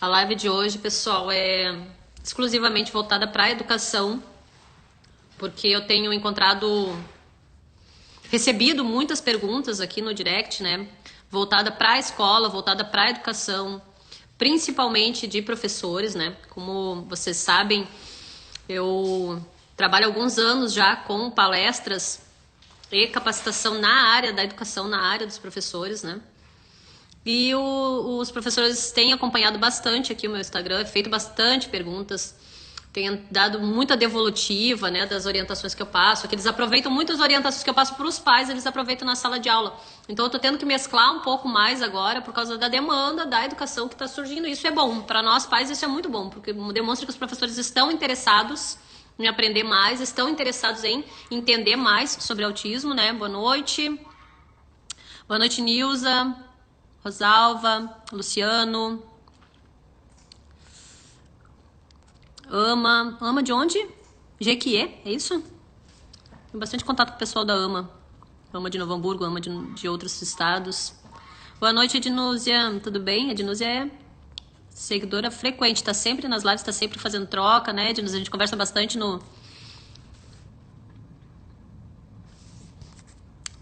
A live de hoje, pessoal, é exclusivamente voltada para a educação, porque eu tenho recebido muitas perguntas aqui no direct, né? Voltada para a escola, voltada para a educação, principalmente de professores, né? Como vocês sabem, eu trabalho há alguns anos já com palestras e capacitação na área da educação, na área dos professores, né? E os professores têm acompanhado bastante aqui o meu Instagram, feito bastante perguntas, têm dado muita devolutiva, né, das orientações que eu passo, que eles aproveitam muito as orientações que eu passo para os pais, eles aproveitam na sala de aula. Então eu estou tendo que mesclar um pouco mais agora por causa da demanda da educação que está surgindo. Isso é bom, para nós pais isso é muito bom, porque demonstra que os professores estão interessados em aprender mais, estão interessados em entender mais sobre autismo, né? Boa noite. Boa noite, Nilza. Rosalva, Luciano, Ama de onde? Jequié, é isso? Tenho bastante contato com o pessoal da Ama de Novo Hamburgo, Ama de outros estados. Boa noite, Ednúzia, tudo bem? Ednúzia é seguidora frequente, tá sempre nas lives, tá sempre fazendo troca, né, Ednúzia? A gente conversa bastante no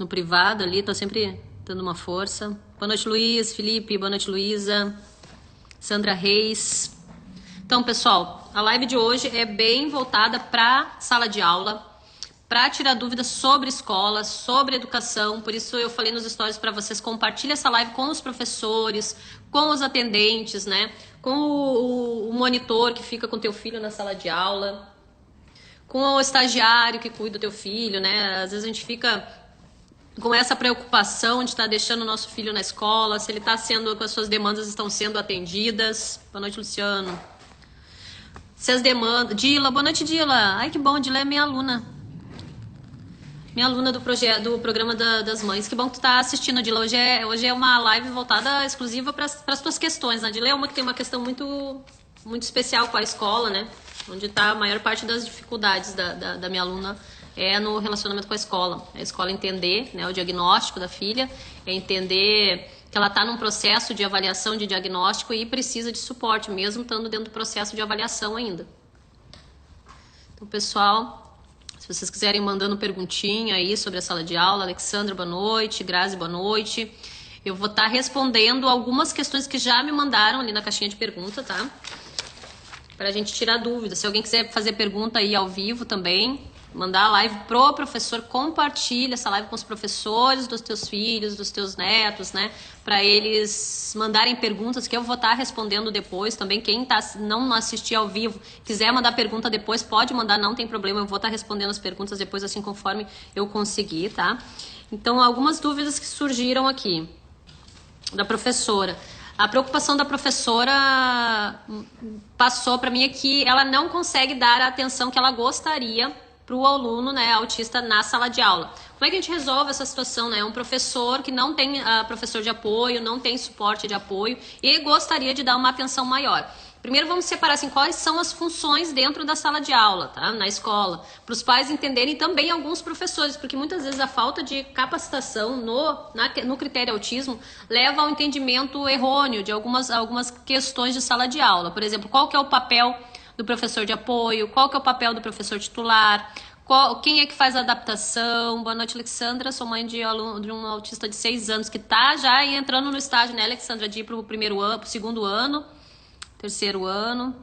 privado ali, tô sempre dando uma força. Boa noite, Luiz, Felipe, boa noite, Luísa, Sandra Reis. Então, pessoal, a live de hoje é bem voltada para sala de aula, para tirar dúvidas sobre escola, sobre educação. Por isso eu falei nos stories para vocês, compartilhem essa live com os professores, com os atendentes, né? Com o monitor que fica com o teu filho na sala de aula, com o estagiário que cuida do teu filho, né? Às vezes a gente fica com essa preocupação de estar deixando o nosso filho na escola, se ele está sendo, com as suas demandas estão sendo atendidas. Boa noite, Luciano. Se as demandas... Dila, boa noite, Dila. Ai, que bom, Dila é minha aluna. Minha aluna do programa das mães. Que bom que tu tá assistindo, Dila. Hoje é uma live voltada exclusiva para as tuas questões. A Dila é uma que tem uma questão muito, muito especial com a escola, né? Onde está a maior parte das dificuldades da minha aluna é no relacionamento com a escola. A escola entender, né, o diagnóstico da filha, é entender que ela está num processo de avaliação de diagnóstico e precisa de suporte, mesmo estando dentro do processo de avaliação ainda. Então, pessoal, se vocês quiserem mandando perguntinha aí sobre a sala de aula, Alexandra, boa noite, Grazi, boa noite. Eu vou estar respondendo algumas questões que já me mandaram ali na caixinha de pergunta, tá? Para a gente tirar dúvida. Se alguém quiser fazer pergunta aí ao vivo também, mandar a live pro professor, compartilha essa live com os professores dos teus filhos, dos teus netos, né? Para eles mandarem perguntas que eu vou estar respondendo depois também. Quem não assistir ao vivo, quiser mandar pergunta depois, pode mandar, não tem problema. Eu vou estar respondendo as perguntas depois, assim conforme eu conseguir, tá? Então, algumas dúvidas que surgiram aqui da professora. A preocupação da professora passou para mim é que ela não consegue dar a atenção que ela gostaria para o aluno, né, autista na sala de aula. Como é que a gente resolve essa situação, né? Um professor que não tem professor de apoio, não tem suporte de apoio e gostaria de dar uma atenção maior. Primeiro vamos separar assim, quais são as funções dentro da sala de aula, tá? Na escola, para os pais entenderem também alguns professores, porque muitas vezes a falta de capacitação no critério autismo leva ao entendimento errôneo de algumas questões de sala de aula. Por exemplo, qual que é o papel do professor de apoio, qual que é o papel do professor titular, quem é que faz a adaptação. Boa noite, Alexandra, sou mãe de um autista de 6 anos que está já entrando no estágio, né, Alexandra, de ir para o primeiro ano, para o segundo ano, terceiro ano.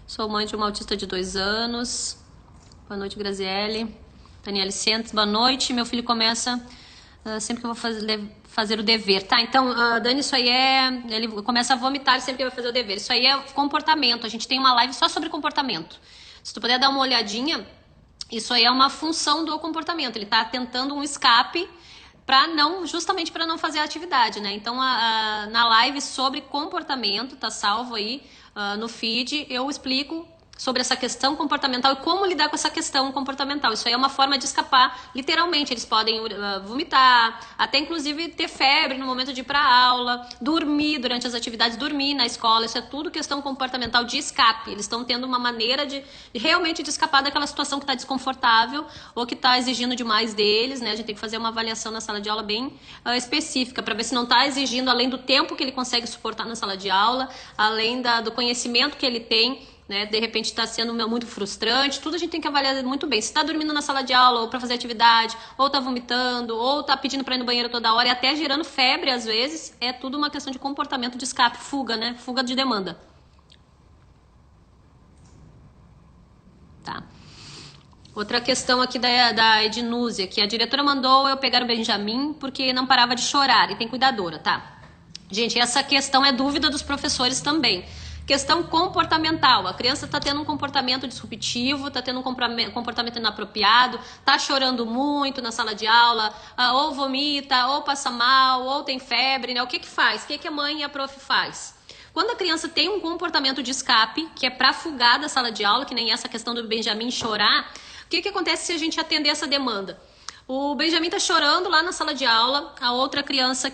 Sou mãe de uma autista de 2 anos. Boa noite, Graziele. Daniele Santos, boa noite. Meu filho começa sempre que eu vou fazer o dever. Tá, então, Dani, isso aí ele começa a vomitar sempre que vai fazer o dever. Isso aí é comportamento. A gente tem uma live só sobre comportamento. Se tu puder dar uma olhadinha, isso aí é uma função do comportamento. Ele tá tentando um escape justamente para não fazer a atividade, né? Então, na live sobre comportamento, tá salvo aí no feed, eu explico sobre essa questão comportamental e como lidar com essa questão comportamental. Isso aí é uma forma de escapar, literalmente. Eles podem vomitar, até inclusive ter febre no momento de ir para aula, dormir durante as atividades, dormir na escola. Isso é tudo questão comportamental de escape. Eles estão tendo uma maneira de realmente de escapar daquela situação que está desconfortável ou que está exigindo demais deles, né? A gente tem que fazer uma avaliação na sala de aula bem específica para ver se não está exigindo além do tempo que ele consegue suportar na sala de aula, além do conhecimento que ele tem, né? De repente está sendo muito frustrante. Tudo a gente tem que avaliar muito bem. Se está dormindo na sala de aula ou para fazer atividade, ou está vomitando, ou está pedindo para ir no banheiro toda hora e até gerando febre às vezes, é tudo uma questão de comportamento de escape, fuga, né? Fuga de demanda. Tá. Outra questão aqui da Ednúzia, que a diretora mandou eu pegar o Benjamin porque não parava de chorar e tem cuidadora, tá? Gente, essa questão é dúvida dos professores também. Questão comportamental, a criança está tendo um comportamento disruptivo, está tendo um comportamento inapropriado, está chorando muito na sala de aula, ou vomita, ou passa mal, ou tem febre, né? O que faz? O que a mãe e a prof faz? Quando a criança tem um comportamento de escape, que é para fugar da sala de aula, que nem essa questão do Benjamin chorar, o que acontece se a gente atender essa demanda? O Benjamin está chorando lá na sala de aula, a outra criança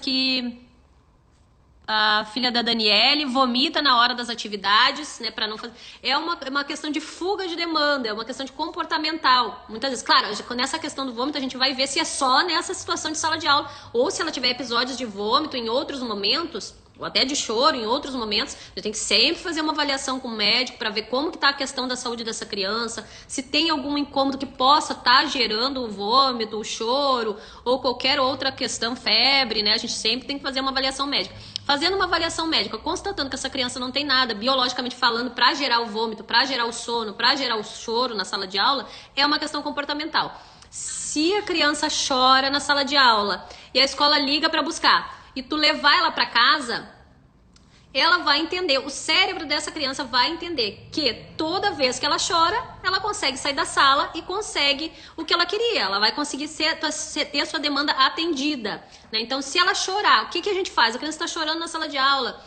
a filha da Daniele vomita na hora das atividades, né, para não fazer. É uma questão de fuga de demanda, é uma questão de comportamental. Muitas vezes, claro, nessa questão do vômito a gente vai ver se é só nessa situação de sala de aula ou se ela tiver episódios de vômito em outros momentos, ou até de choro em outros momentos. A gente tem que sempre fazer uma avaliação com o médico para ver como que está a questão da saúde dessa criança, se tem algum incômodo que possa estar gerando o vômito, o choro ou qualquer outra questão, febre, né? A gente sempre tem que fazer uma avaliação médica. Fazendo uma avaliação médica, constatando que essa criança não tem nada, biologicamente falando, para gerar o vômito, para gerar o sono, para gerar o choro na sala de aula, é uma questão comportamental. Se a criança chora na sala de aula e a escola liga para buscar e tu levar ela para casa, ela vai entender, o cérebro dessa criança vai entender que toda vez que ela chora, ela consegue sair da sala e consegue o que ela queria. Ela vai conseguir ter a sua demanda atendida, né? Então, se ela chorar, o que a gente faz? A criança está chorando na sala de aula.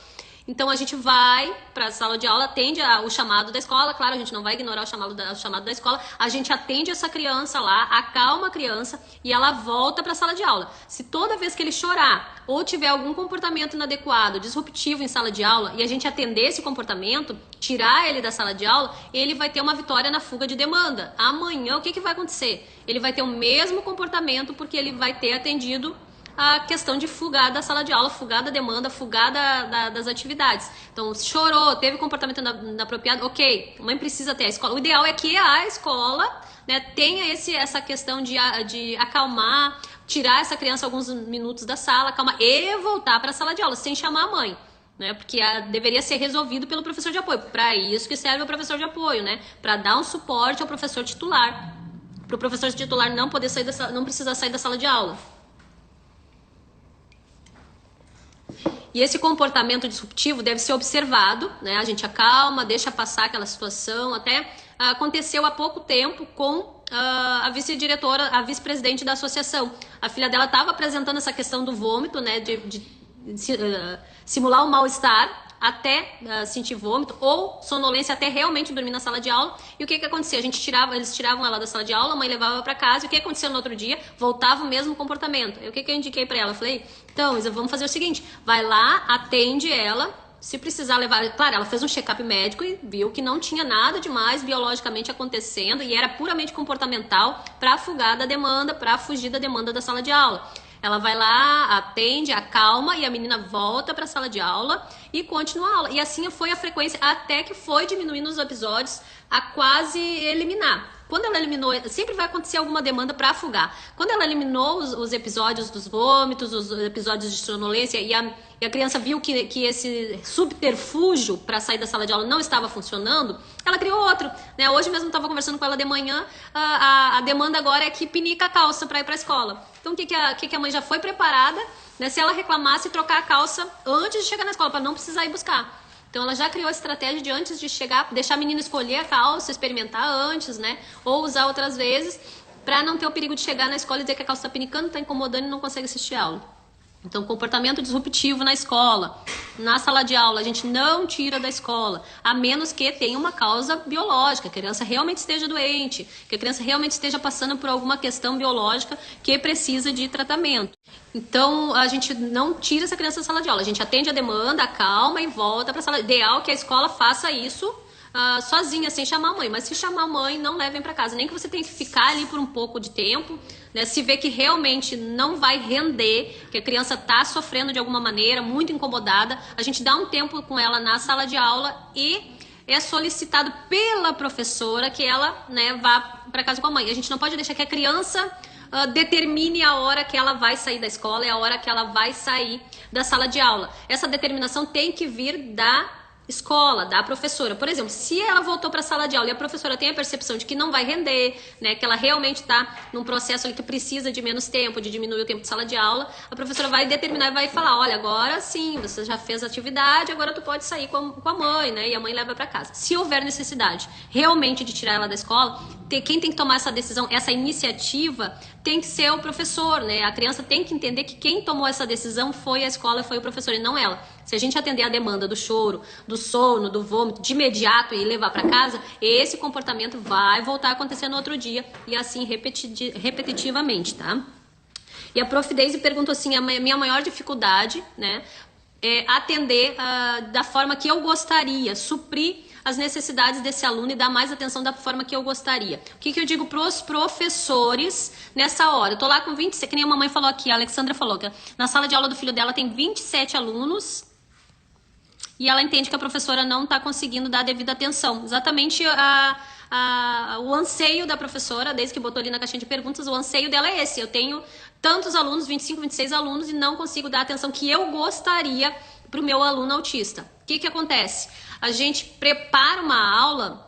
Então, a gente vai para a sala de aula, atende o chamado da escola. Claro, a gente não vai ignorar o chamado da escola. A gente atende essa criança lá, acalma a criança e ela volta para a sala de aula. Se toda vez que ele chorar ou tiver algum comportamento inadequado, disruptivo em sala de aula, e a gente atender esse comportamento, tirar ele da sala de aula, ele vai ter uma vitória na fuga de demanda. Amanhã, o que vai acontecer? Ele vai ter o mesmo comportamento porque ele vai ter atendido a questão de fugar da sala de aula, fugar da demanda, fugar das atividades. Então, chorou, teve comportamento inapropriado, ok, a mãe precisa ter a escola. O ideal é que a escola, né, tenha essa questão de acalmar, tirar essa criança alguns minutos da sala, acalmar e voltar para a sala de aula, sem chamar a mãe, né? Porque deveria ser resolvido pelo professor de apoio. Para isso que serve o professor de apoio, né? Para dar um suporte ao professor titular. Para o professor titular não precisar sair da sala de aula. E esse comportamento disruptivo deve ser observado, né? A gente acalma, deixa passar aquela situação. Até aconteceu há pouco tempo com a vice-diretora, a vice-presidente da associação. A filha dela estava apresentando essa questão do vômito, né? De simular o mal-estar até sentir vômito ou sonolência até realmente dormir na sala de aula. E o que acontecia? Eles tiravam ela da sala de aula, a mãe levava para casa. E o que acontecia no outro dia? Voltava o mesmo comportamento. E o que eu indiquei para ela? Eu falei, então, Isa, vamos fazer o seguinte, vai lá, atende ela, se precisar levar... Claro, ela fez um check-up médico e viu que não tinha nada demais biologicamente acontecendo e era puramente comportamental para fugar da demanda, para fugir da demanda da sala de aula. Ela vai lá, atende, acalma e a menina volta para a sala de aula e continua a aula. E assim foi a frequência até que foi diminuindo os episódios a quase eliminar. Quando ela eliminou, sempre vai acontecer alguma demanda para afogar. Quando ela eliminou os episódios dos vômitos, os episódios de sonolência e a criança viu que esse subterfúgio para sair da sala de aula não estava funcionando, ela criou outro, né? Hoje mesmo estava conversando com ela de manhã, a demanda agora é que pinica a calça para ir para a escola. Então o que a mãe já foi preparada, né? Se ela reclamasse, trocar a calça antes de chegar na escola, para não precisar ir buscar. Então ela já criou a estratégia de antes de chegar, deixar a menina escolher a calça, experimentar antes, né? Ou usar outras vezes, para não ter o perigo de chegar na escola e dizer que a calça está pinicando, está incomodando e não consegue assistir a aula. Então, comportamento disruptivo na escola, na sala de aula, a gente não tira da escola, a menos que tenha uma causa biológica, que a criança realmente esteja doente, que a criança realmente esteja passando por alguma questão biológica que precisa de tratamento. Então, a gente não tira essa criança da sala de aula, a gente atende a demanda, acalma e volta para a sala. Ideal que a escola faça isso sozinha, sem chamar a mãe. Mas se chamar a mãe, não levem para casa. Nem que você tenha que ficar ali por um pouco de tempo, né? Se vê que realmente não vai render, que a criança está sofrendo de alguma maneira, muito incomodada, a gente dá um tempo com ela na sala de aula e é solicitado pela professora que ela, né, vá para casa com a mãe. A gente não pode deixar que a criança determine a hora que ela vai sair da escola e a hora que ela vai sair da sala de aula. Essa determinação tem que vir da escola, da professora. Por exemplo, se ela voltou para a sala de aula e a professora tem a percepção de que não vai render, né, que ela realmente está num processo ali que precisa de menos tempo, de diminuir o tempo de sala de aula, a professora vai determinar e vai falar, olha, agora sim, você já fez a atividade, agora tu pode sair com a mãe, né, e a mãe leva para casa. Se houver necessidade realmente de tirar ela da escola, quem tem que tomar essa decisão, essa iniciativa, tem que ser o professor, né? A criança tem que entender que quem tomou essa decisão foi a escola, foi o professor e não ela. Se a gente atender a demanda do choro, do sono, do vômito de imediato e levar para casa, esse comportamento vai voltar a acontecer no outro dia e assim repetitivamente, tá? E a Prof. Daisy perguntou assim, a minha maior dificuldade, né, é atender da forma que eu gostaria, suprir as necessidades desse aluno e dar mais atenção da forma que eu gostaria. O que eu digo para os professores nessa hora? Eu tô lá com 27, que nem a mamãe falou aqui, a Alexandra falou que na sala de aula do filho dela tem 27 alunos e ela entende que a professora não está conseguindo dar a devida atenção. Exatamente o anseio da professora, desde que botou ali na caixinha de perguntas, o anseio dela é esse. Eu tenho tantos alunos, 25, 26 alunos, e não consigo dar a atenção que eu gostaria para o meu aluno autista. O que acontece? A gente prepara uma aula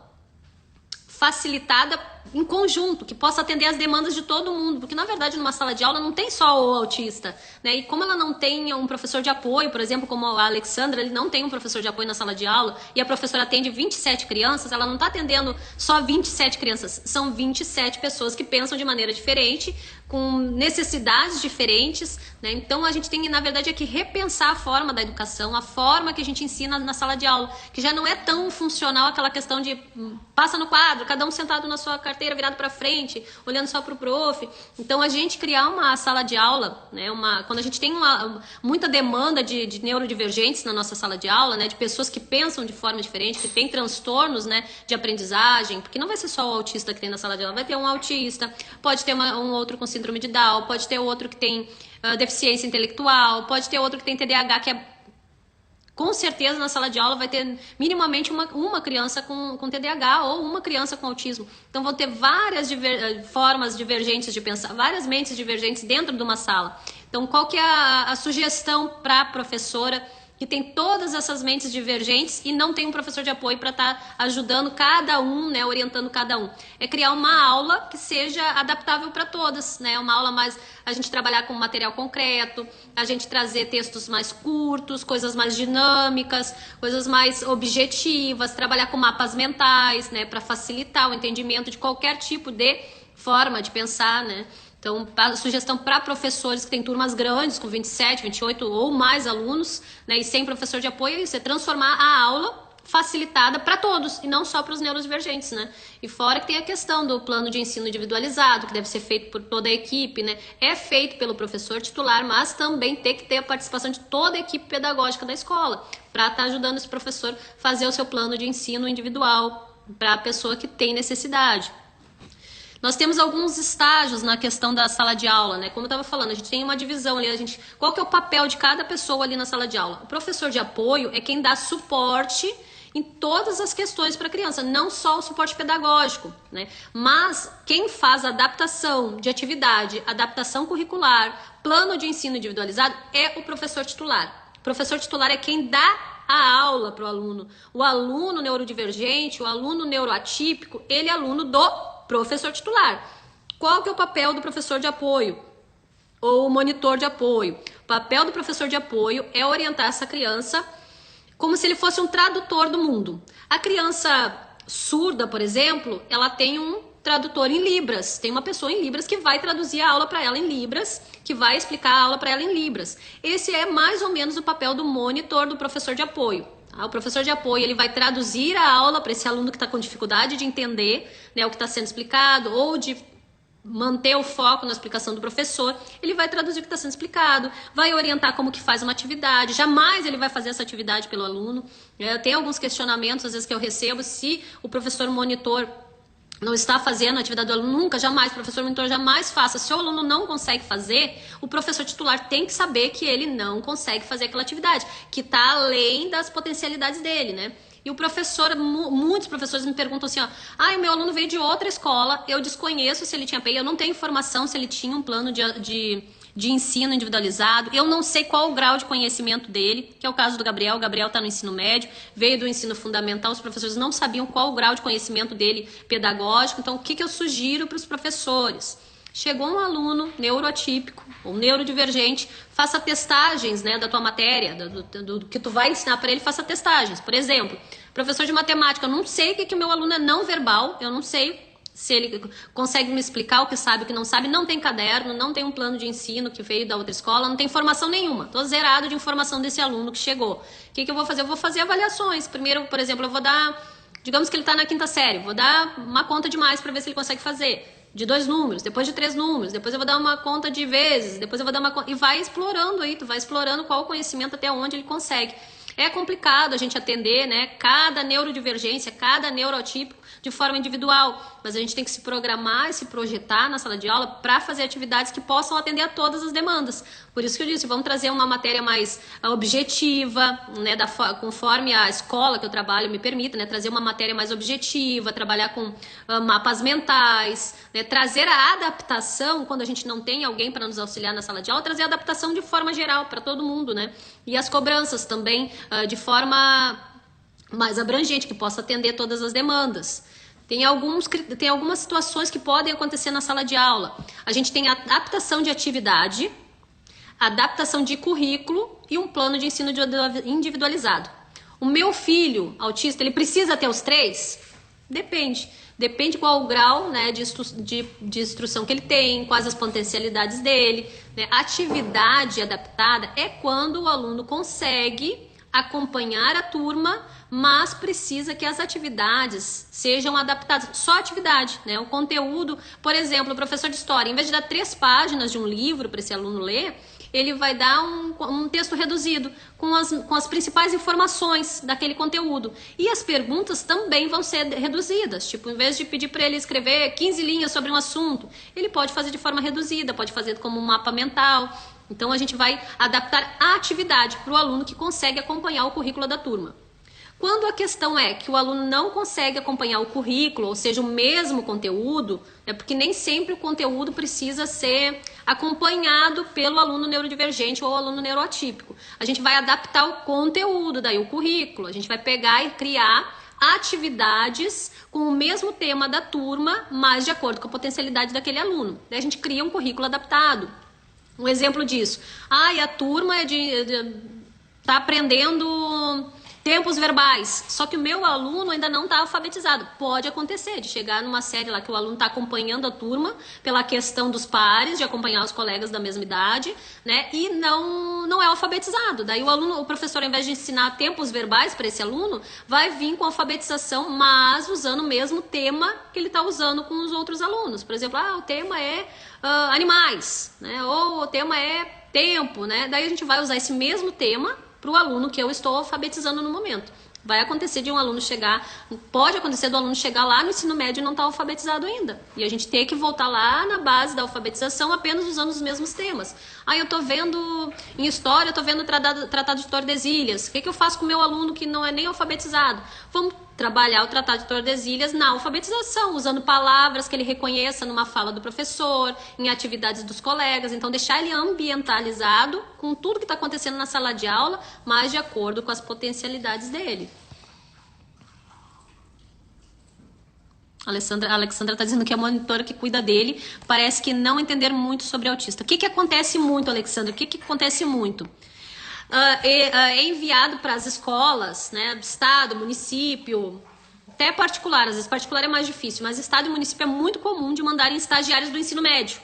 facilitada em conjunto, que possa atender as demandas de todo mundo, porque na verdade numa sala de aula não tem só o autista, né? E como ela não tem um professor de apoio, por exemplo, como a Alexandra, ele não tem um professor de apoio na sala de aula e a professora atende 27 crianças, ela não está atendendo só 27 crianças, são 27 pessoas que pensam de maneira diferente, com necessidades diferentes, né? Então a gente tem, na verdade, é que repensar a forma da educação, a forma que a gente ensina na sala de aula, que já não é tão funcional aquela questão de passa no quadro, cada um sentado na sua carteira virado para frente, olhando só para o prof. Então a gente criar uma sala de aula, né, quando a gente tem muita demanda de neurodivergentes na nossa sala de aula, né, de pessoas que pensam de forma diferente, que têm transtornos, né, de aprendizagem, porque não vai ser só o autista que tem na sala de aula, vai ter um autista, pode ter um outro com síndrome de Down, pode ter outro que tem deficiência intelectual, pode ter outro que tem TDAH, que é com certeza na sala de aula vai ter minimamente uma criança com TDAH ou uma criança com autismo. Então vão ter várias formas divergentes de pensar, várias mentes divergentes dentro de uma sala. Então qual que é a sugestão para a professora que tem todas essas mentes divergentes e não tem um professor de apoio para estar ajudando cada um, né, orientando cada um? É criar uma aula que seja adaptável para todas, né? Uma aula mais, a gente trabalhar com material concreto, a gente trazer textos mais curtos, coisas mais dinâmicas, coisas mais objetivas, trabalhar com mapas mentais, né, para facilitar o entendimento de qualquer tipo de forma de pensar, né? Então, a sugestão para professores que têm turmas grandes, com 27, 28 ou mais alunos, né, e sem professor de apoio, é isso, é transformar a aula facilitada para todos, e não só para os neurodivergentes, né? E fora que tem a questão do plano de ensino individualizado, que deve ser feito por toda a equipe, né? É feito pelo professor titular, mas também tem que ter a participação de toda a equipe pedagógica da escola, para estar ajudando esse professor a fazer o seu plano de ensino individual para a pessoa que tem necessidade. Nós temos alguns estágios na questão da sala de aula, né? Como eu estava falando, a gente tem uma divisão ali, qual que é o papel de cada pessoa ali na sala de aula? O professor de apoio é quem dá suporte em todas as questões para a criança, não só o suporte pedagógico, né? Mas quem faz adaptação de atividade, adaptação curricular, plano de ensino individualizado é o professor titular. O professor titular é quem dá a aula para o aluno. O aluno neurodivergente, o aluno neuroatípico, ele é aluno do professor titular. Qual que é o papel do professor de apoio? Ou monitor de apoio? O papel do professor de apoio é orientar essa criança como se ele fosse um tradutor do mundo. A criança surda, por exemplo, ela tem um tradutor em Libras, tem uma pessoa em Libras que vai traduzir a aula para ela em Libras, que vai explicar a aula para ela em Libras. Esse é mais ou menos o papel do monitor, do professor de apoio. O professor de apoio, ele vai traduzir a aula para esse aluno que está com dificuldade de entender, né, o que está sendo explicado, ou de manter o foco na explicação do professor. Ele vai traduzir o que está sendo explicado, vai orientar como que faz uma atividade. Jamais ele vai fazer essa atividade pelo aluno. Tem alguns questionamentos, às vezes, que eu recebo, se o professor monitor não está fazendo a atividade do aluno, nunca, jamais, o professor monitor jamais faça. Se o aluno não consegue fazer, o professor titular tem que saber que ele não consegue fazer aquela atividade, que está além das potencialidades dele, né? E o professor, muitos professores me perguntam assim, ó, o meu aluno veio de outra escola, eu desconheço se ele tinha PEI, eu não tenho informação se ele tinha um plano de ensino individualizado, eu não sei qual o grau de conhecimento dele, que é o caso do Gabriel. O Gabriel está no ensino médio, veio do ensino fundamental, os professores não sabiam qual o grau de conhecimento dele pedagógico. Então, o que eu sugiro para os professores? Chegou um aluno neuroatípico ou neurodivergente, faça testagens, né, da tua matéria, do que tu vai ensinar para ele, faça testagens. Por exemplo, professor de matemática, eu não sei o que o meu aluno é não verbal, eu não sei se ele consegue me explicar o que sabe, o que não sabe, não tem caderno, não tem um plano de ensino que veio da outra escola, não tem informação nenhuma. Estou zerado de informação desse aluno que chegou. O que eu vou fazer? Eu vou fazer avaliações. Primeiro, por exemplo, eu vou dar, digamos que ele está na 5ª série, vou dar uma conta de mais para ver se ele consegue fazer. De 2 números, depois de 3 números, depois eu vou dar uma conta de vezes, depois eu vou dar uma conta... E vai explorando aí, tu vai explorando qual o conhecimento até onde ele consegue. É complicado a gente atender, né, cada neurodivergência, cada neurotipo de forma individual, mas a gente tem que se programar e se projetar na sala de aula para fazer atividades que possam atender a todas as demandas. Por isso que eu disse, vamos trazer uma matéria mais objetiva, né, conforme a escola que eu trabalho me permite, né, trazer uma matéria mais objetiva, trabalhar com mapas mentais, né, trazer a adaptação, quando a gente não tem alguém para nos auxiliar na sala de aula, trazer a adaptação de forma geral para todo mundo, né, e as cobranças também de forma mais abrangente, que possa atender todas as demandas. Tem algumas situações que podem acontecer na sala de aula. A gente tem a adaptação de atividade, adaptação de currículo e um plano de ensino individualizado. O meu filho autista, ele precisa ter os 3? Depende. Depende qual o grau, né, de instrução que ele tem, quais as potencialidades dele, né? Atividade adaptada é quando o aluno consegue acompanhar a turma, mas precisa que as atividades sejam adaptadas. Só atividade, né? O conteúdo, por exemplo, o professor de história, em vez de dar 3 páginas de um livro para esse aluno ler, ele vai dar um texto reduzido com as principais informações daquele conteúdo. E as perguntas também vão ser reduzidas. Tipo, em vez de pedir para ele escrever 15 linhas sobre um assunto, ele pode fazer de forma reduzida, pode fazer como um mapa mental. Então, a gente vai adaptar a atividade para o aluno que consegue acompanhar o currículo da turma. Quando a questão é que o aluno não consegue acompanhar o currículo, ou seja, o mesmo conteúdo, é porque nem sempre o conteúdo precisa ser acompanhado pelo aluno neurodivergente ou aluno neuroatípico. A gente vai adaptar o conteúdo, daí o currículo, a gente vai pegar e criar atividades com o mesmo tema da turma, mas de acordo com a potencialidade daquele aluno. Daí a gente cria um currículo adaptado. Um exemplo disso. A turma tá aprendendo tempos verbais, só que o meu aluno ainda não está alfabetizado. Pode acontecer de chegar numa série lá que o aluno está acompanhando a turma pela questão dos pares, de acompanhar os colegas da mesma idade, né? E não é alfabetizado. Daí o professor, ao invés de ensinar tempos verbais para esse aluno, vai vir com alfabetização, mas usando o mesmo tema que ele está usando com os outros alunos. Por exemplo, o tema é animais, né? Ou o tema é tempo, né? Daí a gente vai usar esse mesmo tema para o aluno que eu estou alfabetizando no momento. Vai acontecer de um aluno chegar, pode acontecer do aluno chegar lá no ensino médio e não estar alfabetizado ainda. E a gente ter que voltar lá na base da alfabetização apenas usando os mesmos temas. Eu estou vendo em história, eu estou vendo o Tratado de Tordesilhas. O que eu faço com o meu aluno que não é nem alfabetizado? Vamos trabalhar o Tratado de Tordesilhas na alfabetização, usando palavras que ele reconheça numa fala do professor, em atividades dos colegas. Então, deixar ele ambientalizado com tudo que está acontecendo na sala de aula, mas de acordo com as potencialidades dele. A Alexandra está dizendo que a monitora que cuida dele parece que não entender muito sobre autista. O que acontece muito, Alexandra? O que acontece muito? É enviado para as escolas, né, do estado, município, até particular, às vezes particular é mais difícil, mas estado e município é muito comum de mandarem estagiários do ensino médio.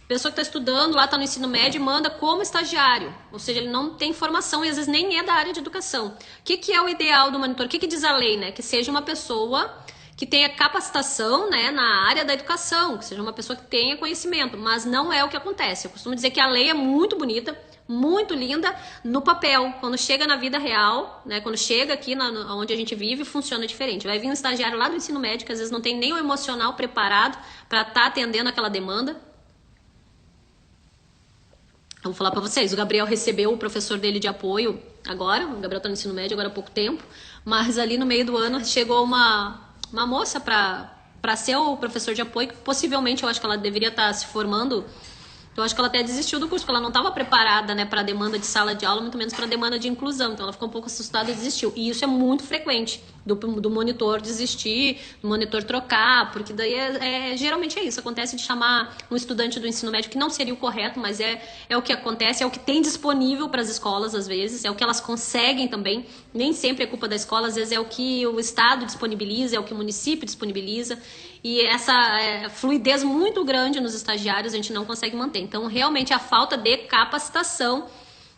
A pessoa que está estudando lá, está no ensino médio, manda como estagiário, ou seja, ele não tem formação e às vezes nem é da área de educação. O que é o ideal do monitor? O que diz a lei, né? Que seja uma pessoa que tenha capacitação, né, na área da educação, que seja uma pessoa que tenha conhecimento, mas não é o que acontece. Eu costumo dizer que a lei é muito bonita, muito linda no papel. Quando chega na vida real, né, quando chega aqui onde a gente vive, funciona diferente. Vai vir um estagiário lá do ensino médio, que às vezes não tem nem o emocional preparado para estar atendendo aquela demanda. Eu vou falar para vocês, o Gabriel recebeu o professor dele de apoio agora, o Gabriel está no ensino médio agora há pouco tempo, mas ali no meio do ano chegou uma moça para ser o professor de apoio, que possivelmente eu acho que ela deveria estar se formando. Eu acho que ela até desistiu do curso, porque ela não estava preparada, né, para a demanda de sala de aula, muito menos para a demanda de inclusão. Então ela ficou um pouco assustada e desistiu. E isso é muito frequente, do monitor desistir, do monitor trocar, porque daí geralmente é isso. Acontece de chamar um estudante do ensino médio, que não seria o correto, mas é o que acontece, é o que tem disponível para as escolas às vezes, é o que elas conseguem também. Nem sempre é culpa da escola, às vezes é o que o Estado disponibiliza, é o que o município disponibiliza. E essa fluidez muito grande nos estagiários a gente não consegue manter. Então, realmente, a falta de capacitação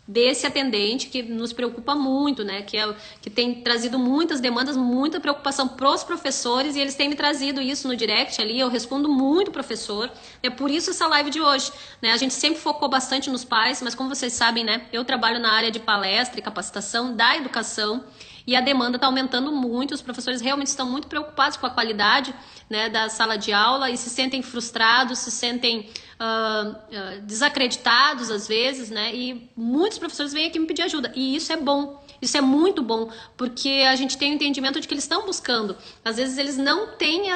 desse atendente, que nos preocupa muito, né? Que tem trazido muitas demandas, muita preocupação para os professores, e eles têm me trazido isso no direct ali, eu respondo muito professor. É por isso essa live de hoje, né? A gente sempre focou bastante nos pais, mas como vocês sabem, né? Eu trabalho na área de palestra e capacitação da educação, e a demanda está aumentando muito, os professores realmente estão muito preocupados com a qualidade, né, da sala de aula e se sentem frustrados, se sentem desacreditados às vezes, né, e muitos professores vêm aqui me pedir ajuda, e isso é bom. Isso é muito bom, porque a gente tem o entendimento de que eles estão buscando. Às vezes eles não têm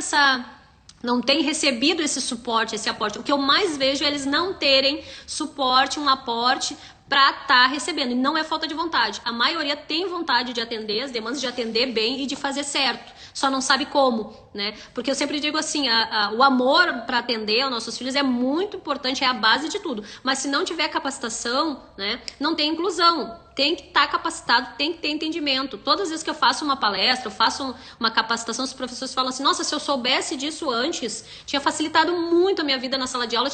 recebido esse suporte, esse aporte. O que eu mais vejo é eles não terem suporte, um aporte para estar recebendo. E não é falta de vontade. A maioria tem vontade de atender, as demandas de atender bem e de fazer certo. Só não sabe como, né? Porque eu sempre digo assim, o amor para atender aos nossos filhos é muito importante, é a base de tudo. Mas se não tiver capacitação, né, não tem inclusão. Tem que estar capacitado, tem que ter entendimento. Todas as vezes que eu faço uma palestra, eu faço uma capacitação, os professores falam assim, nossa, se eu soubesse disso antes, tinha facilitado muito a minha vida na sala de aula,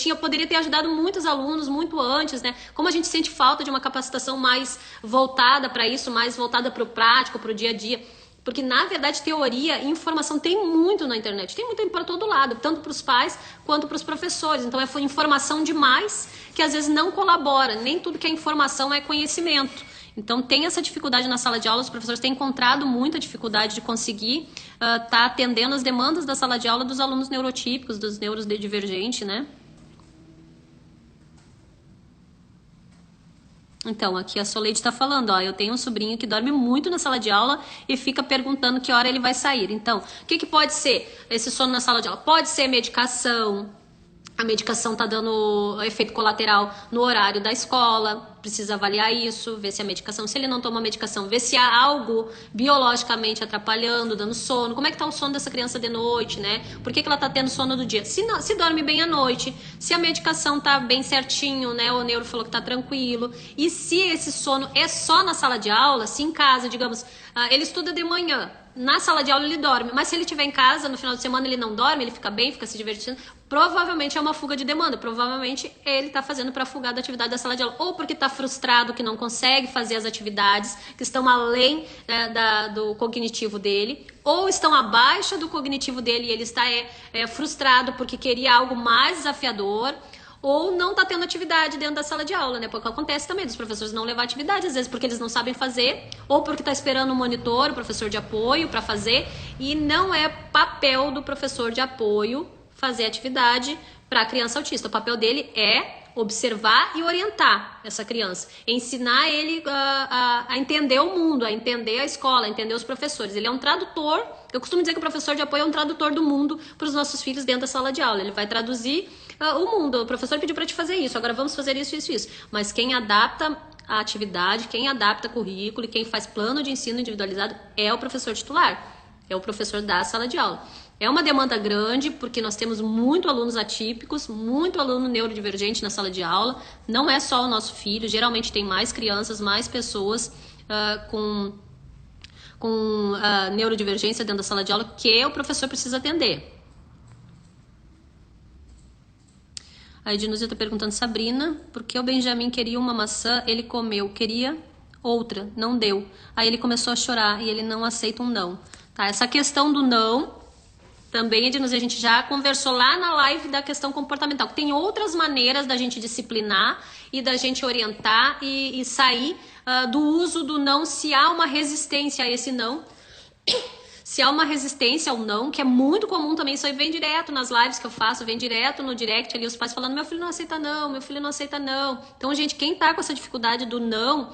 eu poderia ter ajudado muitos alunos muito antes, né? Como a gente sente falta de uma capacitação mais voltada para isso, mais voltada para o prático, para o dia a dia. Porque, na verdade, teoria e informação tem muito na internet, tem muito para todo lado, tanto para os pais quanto para os professores. Então, é informação demais que às vezes não colabora, nem tudo que é informação é conhecimento. Então, tem essa dificuldade na sala de aula, os professores têm encontrado muita dificuldade de conseguir estar atendendo as demandas da sala de aula dos alunos neurotípicos, dos neurodivergentes, né? Então, aqui a Soleide está falando, ó, eu tenho um sobrinho que dorme muito na sala de aula e fica perguntando que hora ele vai sair. Então, o que pode ser esse sono na sala de aula? Pode ser medicação, a medicação está dando efeito colateral no horário da escola, precisa avaliar isso, ver se a medicação, se ele não toma medicação, ver se há algo biologicamente atrapalhando, dando sono, como é que está o sono dessa criança de noite, né? Por que ela está tendo sono do dia? Se dorme bem à noite, se a medicação está bem certinho, né? O neuro falou que está tranquilo, e se esse sono é só na sala de aula, se em casa, digamos, ele estuda de manhã, na sala de aula ele dorme, mas se ele estiver em casa, no final de semana ele não dorme, ele fica bem, fica se divertindo, provavelmente é uma fuga de demanda, provavelmente ele está fazendo para fugar da atividade da sala de aula, ou porque está frustrado que não consegue fazer as atividades que estão além do cognitivo dele, ou estão abaixo do cognitivo dele e ele está frustrado porque queria algo mais desafiador, ou não está tendo atividade dentro da sala de aula, né? Porque acontece também dos professores não levar atividade, às vezes porque eles não sabem fazer, ou porque está esperando um monitor, o professor de apoio para fazer, e não é papel do professor de apoio fazer atividade para a criança autista. O papel dele é observar e orientar essa criança, ensinar ele a entender o mundo, a entender a escola, a entender os professores. Ele é um tradutor. Eu costumo dizer que o professor de apoio é um tradutor do mundo para os nossos filhos dentro da sala de aula. Ele vai traduzir o mundo. O professor pediu para te fazer isso, agora vamos fazer isso, isso, isso. Mas quem adapta a atividade, quem adapta currículo e quem faz plano de ensino individualizado é o professor titular, é o professor da sala de aula. É uma demanda grande, porque nós temos muito alunos atípicos, muito aluno neurodivergente na sala de aula. Não é só o nosso filho, geralmente tem mais crianças, mais pessoas com com neurodivergência dentro da sala de aula que o professor precisa atender. A Ednúzia está perguntando, Sabrina, por que o Benjamin queria uma maçã, ele comeu, queria outra, não deu. Aí ele começou a chorar e ele não aceita um não. Tá, essa questão do não, também, Ednúzia, a gente já conversou lá na live da questão comportamental. Tem outras maneiras da gente disciplinar e da gente orientar e sair do uso do não se há uma resistência a esse não. Se há uma resistência ao não, que é muito comum também, isso aí vem direto nas lives que eu faço, vem direto no direct ali, os pais falando, meu filho não aceita não, meu filho não aceita não. Então, gente, quem tá com essa dificuldade do não,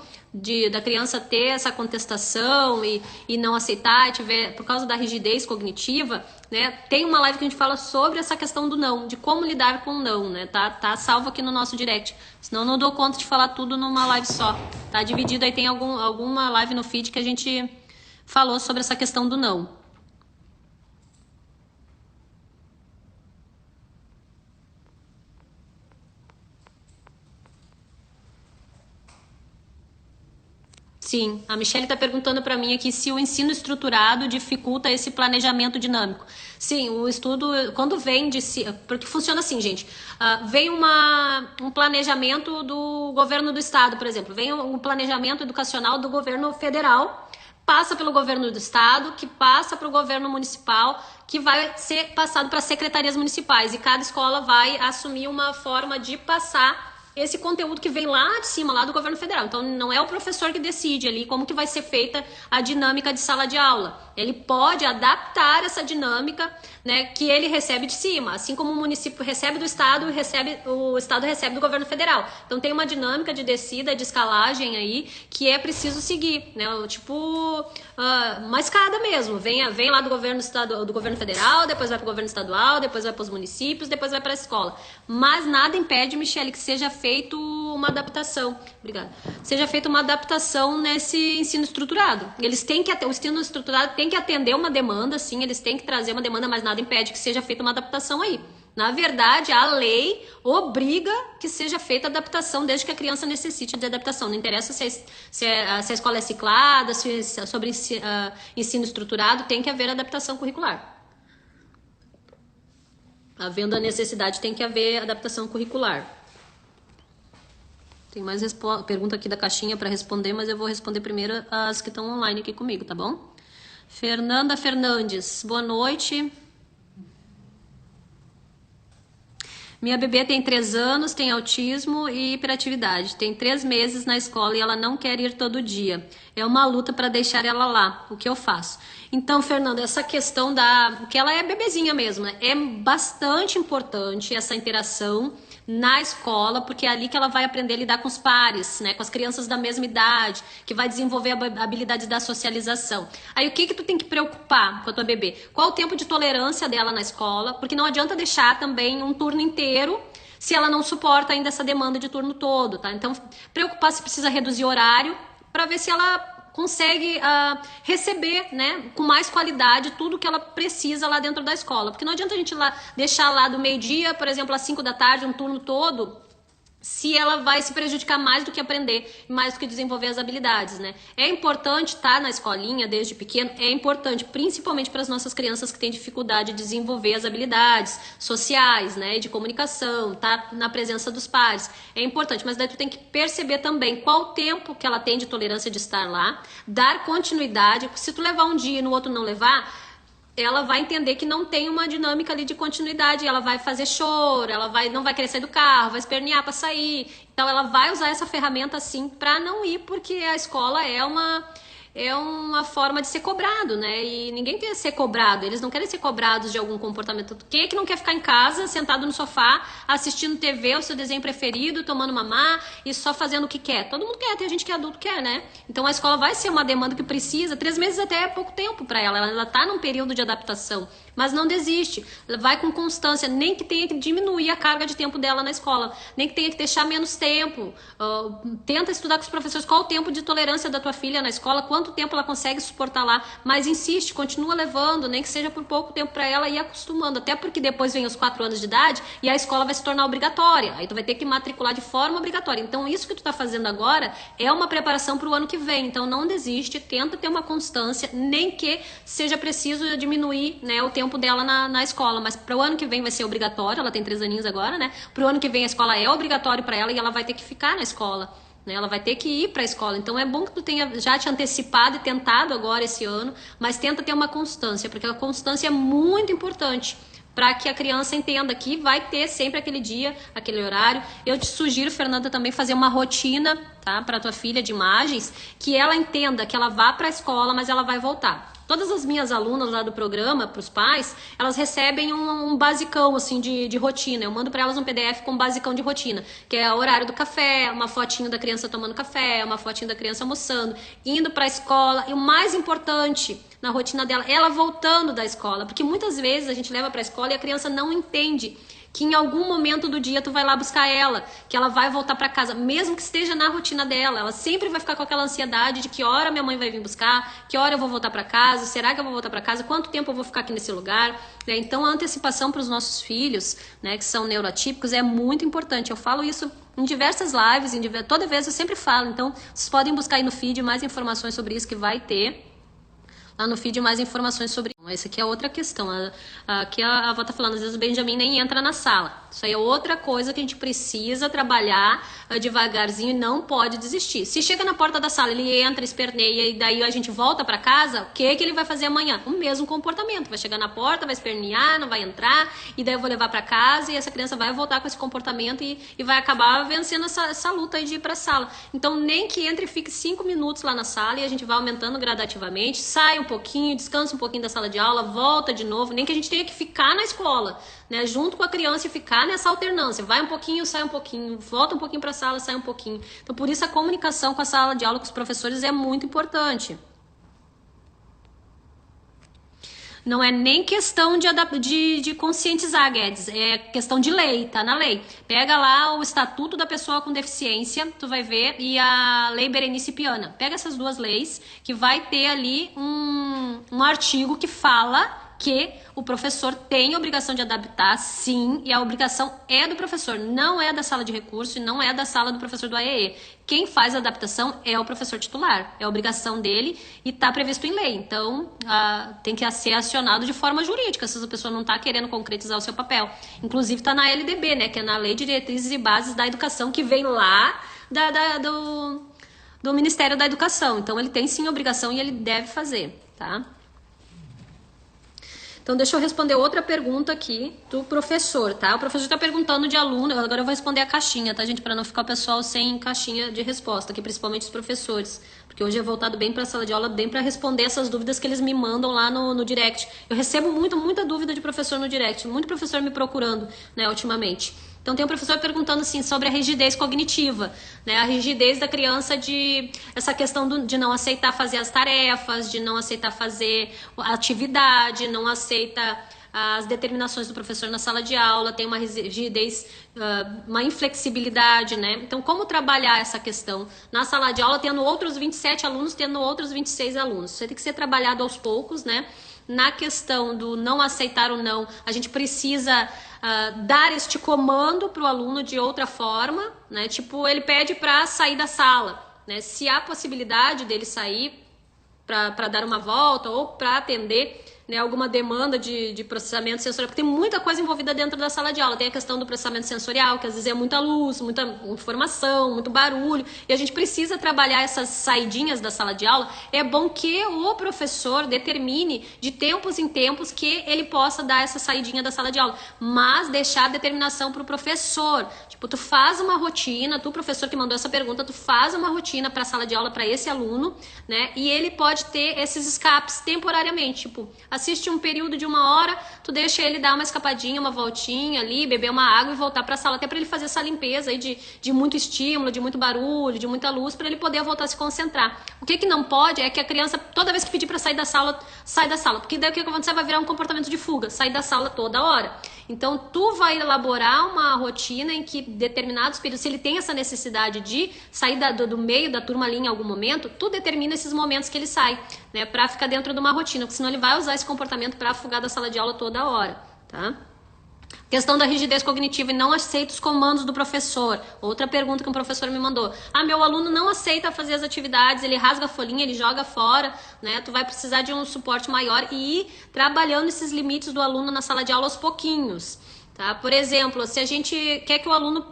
da criança ter essa contestação e não aceitar, tiver, por causa da rigidez cognitiva, né, tem uma live que a gente fala sobre essa questão do não, de como lidar com o não, né, tá salvo aqui no nosso direct, senão eu não dou conta de falar tudo numa live só, tá dividido, aí tem alguma live no feed que a gente falou sobre essa questão do não. Sim, a Michelle está perguntando para mim aqui se o ensino estruturado dificulta esse planejamento dinâmico. Sim, o estudo, quando vem de si, porque funciona assim, gente, vem um planejamento do governo do estado, por exemplo, vem um planejamento educacional do governo federal, passa pelo governo do estado, que passa para o governo municipal, que vai ser passado para secretarias municipais, e cada escola vai assumir uma forma de passar esse conteúdo que vem lá de cima, lá do governo federal. Então, não é o professor que decide ali como que vai ser feita a dinâmica de sala de aula. Ele pode adaptar essa dinâmica, né, que ele recebe de cima, assim como o município recebe do estado, o estado recebe do governo federal. Então, tem uma dinâmica de descida, de escalagem aí, que é preciso seguir, né, tipo uma escada mesmo. Vem lá do governo federal, depois vai para o governo estadual, depois vai para os municípios, depois vai para a escola. Mas nada impede, Michele, que seja feito uma adaptação. Obrigada. Seja feita uma adaptação nesse ensino estruturado. O ensino estruturado tem que atender uma demanda, sim, eles têm que trazer uma demanda, mas nada impede que seja feita uma adaptação aí. Na verdade, a lei obriga que seja feita adaptação desde que a criança necessite de adaptação. Não interessa se a escola é ciclada, sobre ensino estruturado, tem que haver adaptação curricular. Havendo a necessidade, tem que haver adaptação curricular. Tem mais pergunta aqui da caixinha para responder, mas eu vou responder primeiro as que estão online aqui comigo, tá bom? Fernanda Fernandes, boa noite. Minha bebê tem 3 anos, tem autismo e hiperatividade. Tem 3 meses na escola e ela não quer ir todo dia. É uma luta para deixar ela lá. O que eu faço? Então, Fernanda, essa questão que ela é bebezinha mesmo, né? É bastante importante essa interação na escola, porque é ali que ela vai aprender a lidar com os pares, né, com as crianças da mesma idade, que vai desenvolver a habilidade da socialização. Aí o que tu tem que preocupar com a tua bebê? Qual o tempo de tolerância dela na escola? Porque não adianta deixar também um turno inteiro se ela não suporta ainda essa demanda de turno todo, tá? Então, preocupar se precisa reduzir horário para ver se ela consegue receber, né, com mais qualidade tudo que ela precisa lá dentro da escola. Porque não adianta a gente deixar lá do meio-dia, por exemplo, às 5 da tarde, um turno todo, se ela vai se prejudicar mais do que aprender, mais do que desenvolver as habilidades, né? É importante estar na escolinha desde pequeno, é importante, principalmente para as nossas crianças que têm dificuldade de desenvolver as habilidades sociais, né, de comunicação, tá na presença dos pares. É importante, mas daí tu tem que perceber também qual o tempo que ela tem de tolerância de estar lá, dar continuidade. Se tu levar um dia e no outro não levar, ela vai entender que não tem uma dinâmica ali de continuidade, ela vai fazer choro, não vai querer sair do carro, vai espernear para sair. Então ela vai usar essa ferramenta assim para não ir, porque a escola é uma forma de ser cobrado, né? E ninguém quer ser cobrado, eles não querem ser cobrados de algum comportamento. Quem é que não quer ficar em casa, sentado no sofá, assistindo TV, o seu desenho preferido, tomando mamá e só fazendo o que quer? Todo mundo quer, tem gente que é adulto quer, né? Então a escola vai ser uma demanda que precisa, 3 meses até é pouco tempo para ela tá num período de adaptação, mas não desiste, vai com constância, nem que tenha que diminuir a carga de tempo dela na escola, nem que tenha que deixar menos tempo, tenta estudar com os professores qual o tempo de tolerância da tua filha na escola, quanto tempo ela consegue suportar lá, mas insiste, continua levando, nem que seja por pouco tempo para ela ir acostumando, até porque depois vem os 4 anos de idade e a escola vai se tornar obrigatória, aí tu vai ter que matricular de forma obrigatória. Então isso que tu tá fazendo agora é uma preparação para o ano que vem, então não desiste, tenta ter uma constância, nem que seja preciso diminuir, né, o tempo dela na escola, mas para o ano que vem vai ser obrigatório, ela tem 3 aninhos agora, né, pro ano que vem a escola é obrigatório para ela e ela vai ter que ficar na escola, né, ela vai ter que ir para a escola, então é bom que tu tenha já te antecipado e tentado agora esse ano, mas tenta ter uma constância, porque a constância é muito importante, para que a criança entenda que vai ter sempre aquele dia, aquele horário. Eu te sugiro, Fernanda, também fazer uma rotina, tá, para tua filha de imagens, que ela entenda que ela vá para a escola, mas ela vai voltar. Todas as minhas alunas lá do programa, para os pais, elas recebem um basicão assim de rotina. Eu mando para elas um PDF com um basicão de rotina, que é o horário do café, uma fotinho da criança tomando café, uma fotinho da criança almoçando, indo para a escola. E o mais importante na rotina dela, ela voltando da escola, porque muitas vezes a gente leva para a escola e a criança não entende que em algum momento do dia tu vai lá buscar ela, que ela vai voltar para casa, mesmo que esteja na rotina dela, ela sempre vai ficar com aquela ansiedade de que hora minha mãe vai vir buscar, que hora eu vou voltar para casa, será que eu vou voltar para casa, quanto tempo eu vou ficar aqui nesse lugar, né? Então a antecipação para os nossos filhos, né, que são neuroatípicos, é muito importante. Eu falo isso em diversas lives, toda vez eu sempre falo, então vocês podem buscar aí no feed mais informações sobre isso que vai ter. Lá no feed mais informações sobre... Essa aqui é outra questão. Aqui a avó tá falando, às vezes o Benjamin nem entra na sala. Isso aí é outra coisa que a gente precisa trabalhar devagarzinho e não pode desistir. Se chega na porta da sala, ele entra, esperneia e daí a gente volta para casa, o que ele vai fazer amanhã? O mesmo comportamento. Vai chegar na porta, vai espernear, não vai entrar, e daí eu vou levar para casa e essa criança vai voltar com esse comportamento e vai acabar vencendo essa luta aí de ir para a sala. Então nem que entre e fique 5 minutos lá na sala e a gente vai aumentando gradativamente, sai um pouquinho, descansa um pouquinho da sala de aula, volta de novo, nem que a gente tenha que ficar na escola, né, junto com a criança e ficar nessa alternância, vai um pouquinho, sai um pouquinho, volta um pouquinho para a sala, sai um pouquinho. Então por isso a comunicação com a sala de aula, com os professores é muito importante. Não é nem questão de conscientizar, Guedes, é questão de lei, tá na lei. Pega lá o Estatuto da Pessoa com Deficiência, tu vai ver, e a Lei Berenice Piana. Pega essas duas leis, que vai ter ali um artigo que fala que o professor tem a obrigação de adaptar, sim, e a obrigação é do professor, não é da sala de recurso e não é da sala do professor do AEE. Quem faz a adaptação é o professor titular, é a obrigação dele e está previsto em lei. Então, tem que ser acionado de forma jurídica, se a pessoa não está querendo concretizar o seu papel. Inclusive está na LDB, né, que é na Lei de Diretrizes e Bases da Educação, que vem lá do Ministério da Educação. Então, ele tem sim a obrigação e ele deve fazer, tá? Então, deixa eu responder outra pergunta aqui do professor, tá? O professor está perguntando de aluno, agora eu vou responder a caixinha, tá, gente? Para não ficar o pessoal sem caixinha de resposta, aqui principalmente os professores. Porque hoje é voltado bem para a sala de aula, bem para responder essas dúvidas que eles me mandam lá no direct. Eu recebo muita dúvida de professor no direct, muito professor me procurando, né, ultimamente. Então tem um professor perguntando assim sobre a rigidez cognitiva, né? A rigidez da criança essa questão de não aceitar fazer as tarefas, de não aceitar fazer a atividade, não aceita as determinações do professor na sala de aula, tem uma rigidez, uma inflexibilidade, né? Então como trabalhar essa questão na sala de aula tendo outros 27 alunos, tendo outros 26 alunos? Isso tem que ser trabalhado aos poucos, né? Na questão do não aceitar ou não, a gente precisa dar este comando para o aluno de outra forma, né? Tipo, ele pede para sair da sala, né? Se há possibilidade dele sair para dar uma volta ou para atender, né, alguma demanda de processamento sensorial, porque tem muita coisa envolvida dentro da sala de aula. Tem a questão do processamento sensorial, que às vezes é muita luz, muita informação, muito barulho, e a gente precisa trabalhar essas saidinhas da sala de aula. É bom que o professor determine de tempos em tempos que ele possa dar essa saidinha da sala de aula, mas deixar a determinação para o professor. Tipo, tu faz uma rotina, tu, professor que mandou essa pergunta, tu faz uma rotina para a sala de aula para esse aluno, né, e ele pode ter esses escapes temporariamente, tipo, assiste um período de 1 hora, tu deixa ele dar uma escapadinha, uma voltinha ali, beber uma água e voltar para a sala, até para ele fazer essa limpeza aí de muito estímulo, de muito barulho, de muita luz, para ele poder voltar a se concentrar. O que não pode é que a criança, toda vez que pedir para sair da sala, sai da sala, porque daí o que vai acontecer? Vai virar um comportamento de fuga, sair da sala toda hora. Então, tu vai elaborar uma rotina em que determinados períodos, se ele tem essa necessidade de sair do meio da turma ali em algum momento, tu determina esses momentos que ele sai, né, para ficar dentro de uma rotina, porque senão ele vai usar esse comportamento para fugar da sala de aula toda hora, tá? Questão da rigidez cognitiva e não aceita os comandos do professor. Outra pergunta que um professor me mandou. Ah, meu aluno não aceita fazer as atividades, ele rasga a folhinha, ele joga fora, né? Tu vai precisar de um suporte maior e ir trabalhando esses limites do aluno na sala de aula aos pouquinhos, tá? Por exemplo, se a gente quer que o aluno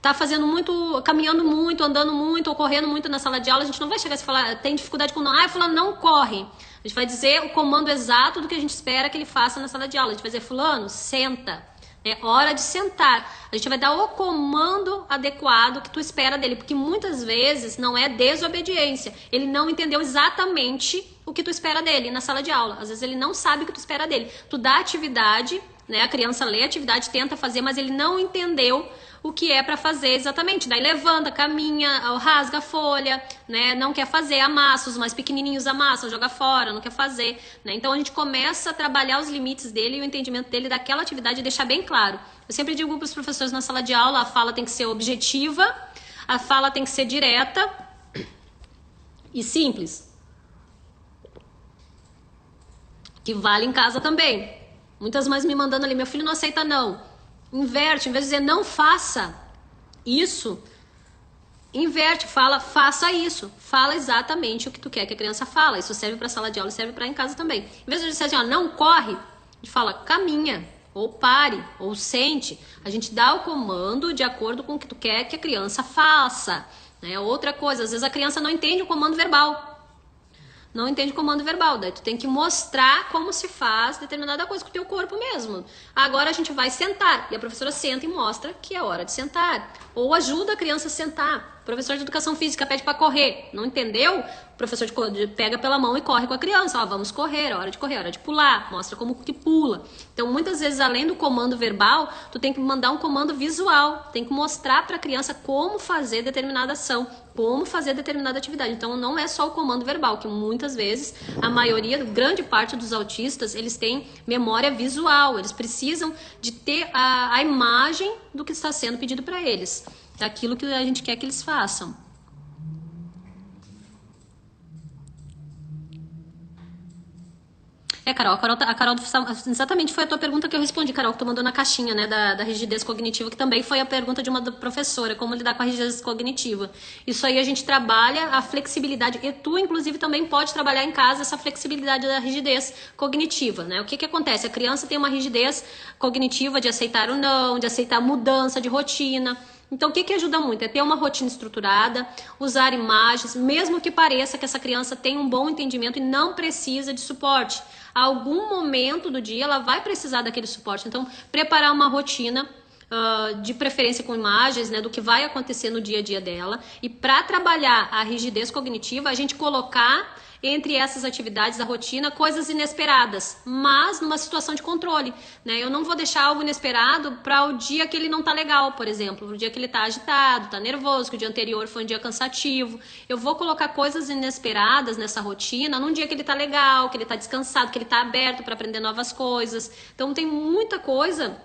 tá fazendo muito, caminhando muito, andando muito, ou correndo muito na sala de aula, a gente não vai chegar a falar, tem dificuldade com não. Ah, fulano não corre. A gente vai dizer o comando exato do que a gente espera que ele faça na sala de aula. A gente vai dizer, fulano, senta. É hora de sentar. A gente vai dar o comando adequado que tu espera dele, porque muitas vezes não é desobediência. Ele não entendeu exatamente o que tu espera dele na sala de aula. Às vezes ele não sabe o que tu espera dele. Tu dá atividade, né? A criança lê a atividade, tenta fazer, mas ele não entendeu o que é para fazer exatamente. Daí levanta, caminha, rasga a folha, né? Não quer fazer, amassa, os mais pequenininhos amassam, joga fora, não quer fazer, né? Então a gente começa a trabalhar os limites dele e o entendimento dele daquela atividade e deixar bem claro. Eu sempre digo para os professores na sala de aula, a fala tem que ser objetiva, a fala tem que ser direta e simples. Que vale em casa também. Muitas mães me mandando ali, meu filho não aceita não. Inverte, em vez de dizer não faça isso, inverte, fala, faça isso. Fala exatamente o que tu quer que a criança fala. Isso serve para sala de aula e serve para em casa também. Em vez de dizer assim, ó, não corre, a gente fala caminha, ou pare, ou sente. A gente dá o comando de acordo com o que tu quer que a criança faça, né? Outra coisa, às vezes a criança não entende o comando verbal. Não entende comando verbal, daí tu tem que mostrar como se faz determinada coisa com o teu corpo mesmo. Agora a gente vai sentar, e a professora senta e mostra que é hora de sentar. Ou ajuda a criança a sentar. O professor de educação física pede para correr, não entendeu? O professor pega pela mão e corre com a criança. Ó, vamos correr, é hora de correr, é hora de pular. Mostra como que pula. Então, muitas vezes, além do comando verbal, tu tem que mandar um comando visual. Tem que mostrar para a criança como fazer determinada ação, como fazer determinada atividade. Então, não é só o comando verbal, que muitas vezes, a maioria, grande parte dos autistas, eles têm memória visual. Eles precisam de ter a imagem do que está sendo pedido para eles. Daquilo que a gente quer que eles façam. Carol, a Carol, exatamente foi a tua pergunta que eu respondi, Carol, que tu mandou na caixinha, né, da rigidez cognitiva, que também foi a pergunta de uma professora, como lidar com a rigidez cognitiva. Isso aí a gente trabalha a flexibilidade, e tu, inclusive, também pode trabalhar em casa essa flexibilidade da rigidez cognitiva, né? O que acontece? A criança tem uma rigidez cognitiva de aceitar o não, de aceitar a mudança de rotina. Então, o que ajuda muito? É ter uma rotina estruturada, usar imagens, mesmo que pareça que essa criança tem um bom entendimento e não precisa de suporte. A algum momento do dia ela vai precisar daquele suporte. Então, preparar uma rotina, de preferência com imagens, né, do que vai acontecer no dia a dia dela. E para trabalhar a rigidez cognitiva, a gente colocar entre essas atividades da rotina coisas inesperadas, mas numa situação de controle, né? Eu não vou deixar algo inesperado para o dia que ele não tá legal, por exemplo, o dia que ele tá agitado, tá nervoso, que o dia anterior foi um dia cansativo. Eu vou colocar coisas inesperadas nessa rotina num dia que ele tá legal, que ele tá descansado, que ele tá aberto para aprender novas coisas. Então tem muita coisa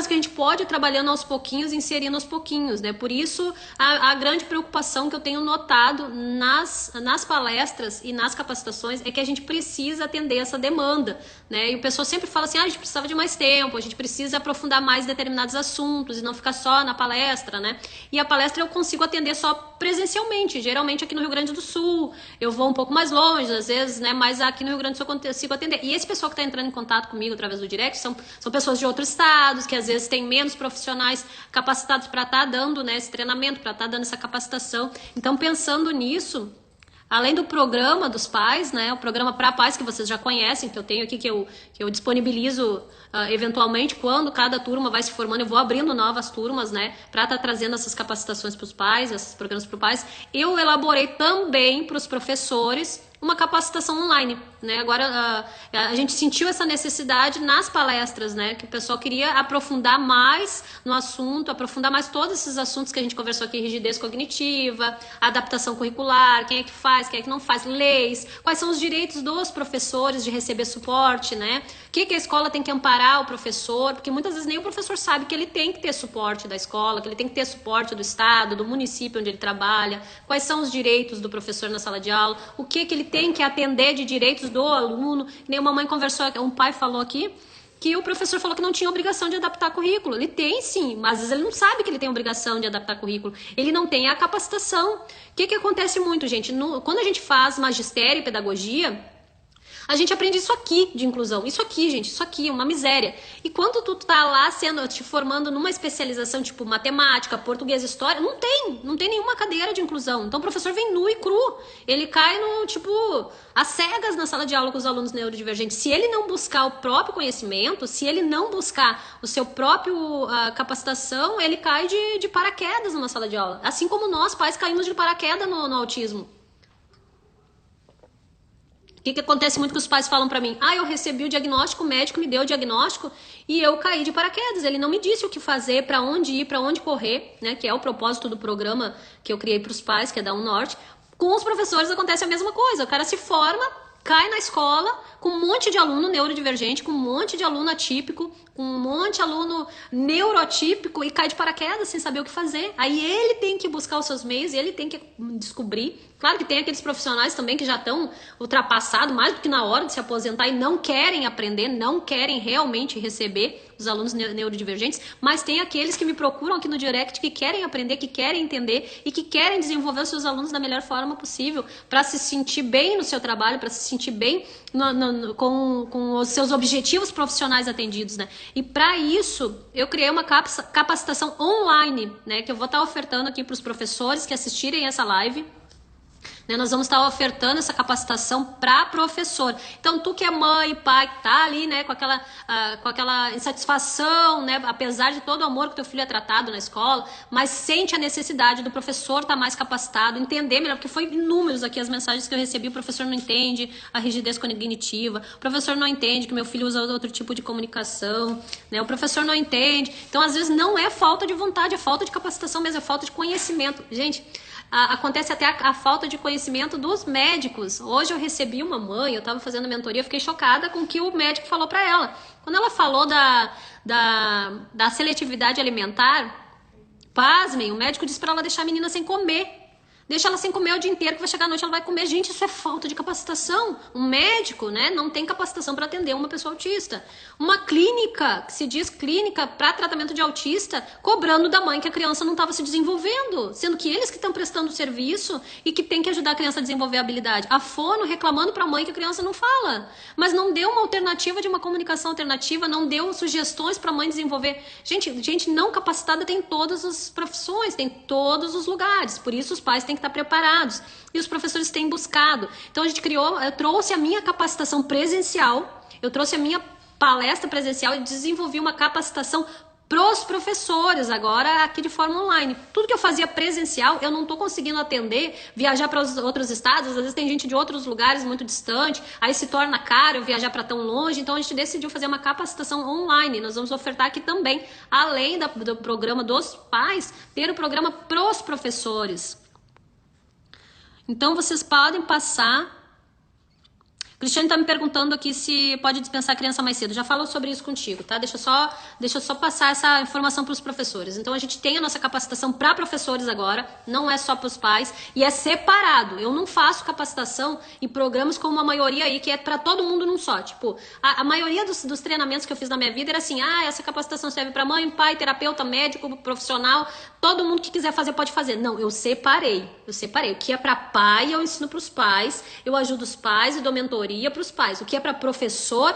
que a gente pode ir trabalhando aos pouquinhos, inserindo aos pouquinhos, né? Por isso, a grande preocupação que eu tenho notado nas palestras e nas capacitações é que a gente precisa atender essa demanda, né? E o pessoal sempre fala assim, a gente precisava de mais tempo, a gente precisa aprofundar mais determinados assuntos e não ficar só na palestra, né? E a palestra eu consigo atender só presencialmente, geralmente aqui no Rio Grande do Sul. Eu vou um pouco mais longe, às vezes, né? Mas aqui no Rio Grande do Sul eu consigo atender. E esse pessoal que está entrando em contato comigo através do direct são pessoas de outro estado, que às vezes tem menos profissionais capacitados para estar dando, né, esse treinamento, para estar dando essa capacitação. Então, pensando nisso, além do programa dos pais, né, o programa para pais que vocês já conhecem, que eu tenho aqui, que eu disponibilizo eventualmente, quando cada turma vai se formando, eu vou abrindo novas turmas, né, para estar trazendo essas capacitações para os pais, esses programas para os pais. Eu elaborei também para os professores uma capacitação online, né? Agora a gente sentiu essa necessidade nas palestras, né? Que o pessoal queria aprofundar mais no assunto, aprofundar mais todos esses assuntos que a gente conversou aqui: rigidez cognitiva, adaptação curricular, quem é que faz, quem é que não faz, leis, quais são os direitos dos professores de receber suporte, né? O que a escola tem que amparar o professor, porque muitas vezes nem o professor sabe que ele tem que ter suporte da escola, que ele tem que ter suporte do estado, do município onde ele trabalha, quais são os direitos do professor na sala de aula, o que ele tem que atender de direitos do aluno. Nem uma mãe conversou, um pai falou aqui, que o professor falou que não tinha obrigação de adaptar currículo. Ele tem sim, mas às vezes ele não sabe que ele tem obrigação de adaptar currículo. Ele não tem a capacitação. O que acontece muito, gente? Quando a gente faz magistério e pedagogia, a gente aprende isso aqui de inclusão. Isso aqui, gente, isso aqui, uma miséria. E quando tu tá lá te formando numa especialização tipo matemática, português, história, não tem nenhuma cadeira de inclusão. Então o professor vem nu e cru. Ele cai no, tipo, às cegas na sala de aula com os alunos neurodivergentes. Se ele não buscar o próprio conhecimento, se ele não buscar o seu próprio capacitação, ele cai de paraquedas numa sala de aula. Assim como nós, pais, caímos de paraquedas no autismo. O que acontece muito que os pais falam pra mim? Eu recebi o diagnóstico, o médico me deu o diagnóstico e eu caí de paraquedas. Ele não me disse o que fazer, pra onde ir, pra onde correr, né? Que é o propósito do programa que eu criei pros pais, que é da UNorte. Com os professores acontece a mesma coisa. O cara se forma, cai na escola com um monte de aluno neurodivergente, com um monte de aluno atípico, com um monte de aluno neurotípico e cai de paraquedas sem saber o que fazer. Aí ele tem que buscar os seus meios, ele tem que descobrir. Claro que tem aqueles profissionais também que já estão ultrapassados, mais do que na hora de se aposentar e não querem aprender, não querem realmente receber os alunos neurodivergentes, mas tem aqueles que me procuram aqui no direct que querem aprender, que querem entender e que querem desenvolver os seus alunos da melhor forma possível para se sentir bem no seu trabalho, para se sentir bem com os seus objetivos profissionais atendidos, né? E para isso, eu criei uma capacitação online, né? Que eu vou estar ofertando aqui para os professores que assistirem essa live. Nós vamos estar ofertando essa capacitação para professor. Então, tu que é mãe, pai, que tá ali, né, com aquela insatisfação, né, apesar de todo o amor que teu filho é tratado na escola, mas sente a necessidade do professor estar mais capacitado, entender melhor, porque foi inúmeros aqui as mensagens que eu recebi: o professor não entende a rigidez cognitiva, o professor não entende que meu filho usa outro tipo de comunicação, né, o professor não entende. Então, às vezes, não é falta de vontade, é falta de capacitação mesmo, é falta de conhecimento. Gente, acontece até a falta de conhecimento dos médicos. Hoje eu recebi uma mãe, eu estava fazendo mentoria, fiquei chocada com o que o médico falou para ela. Quando ela falou da seletividade alimentar, pasmem, o médico disse para ela deixar a menina sem comer. Deixa ela sem comer o dia inteiro, que vai chegar à noite ela vai comer. Gente, isso é falta de capacitação. Um médico, né, não tem capacitação para atender uma pessoa autista. Uma clínica, que se diz clínica para tratamento de autista, cobrando da mãe que a criança não estava se desenvolvendo, sendo que eles que estão prestando serviço e que tem que ajudar a criança a desenvolver a habilidade. A fono reclamando para a mãe que a criança não fala, mas não deu uma alternativa de uma comunicação alternativa, não deu sugestões para a mãe desenvolver. Gente não capacitada tem todas as profissões, tem todos os lugares, por isso os pais têm que estar preparados e os professores têm buscado. Então a gente eu trouxe a minha capacitação presencial, eu trouxe a minha palestra presencial e desenvolvi uma capacitação pros professores agora aqui de forma online. Tudo que eu fazia presencial, eu não estou conseguindo atender, viajar para os outros estados, às vezes tem gente de outros lugares muito distante, aí se torna caro eu viajar para tão longe, então a gente decidiu fazer uma capacitação online. Nós vamos ofertar aqui também, além do programa dos pais, ter o programa pros professores. Então, vocês podem passar. O Cristiane está me perguntando aqui se pode dispensar a criança mais cedo. Já falo sobre isso contigo, tá? Deixa eu só passar essa informação para os professores. Então, a gente tem a nossa capacitação para professores agora, não é só para os pais, e é separado. Eu não faço capacitação em programas como a maioria aí, que é para todo mundo num só. Tipo, a maioria dos treinamentos que eu fiz na minha vida era assim: essa capacitação serve para mãe, pai, terapeuta, médico, profissional, todo mundo que quiser fazer pode fazer. Não, eu separei. O que é para pai, eu ensino para os pais, eu ajudo os pais e dou mentoria teoria para os pais. O que é para professor,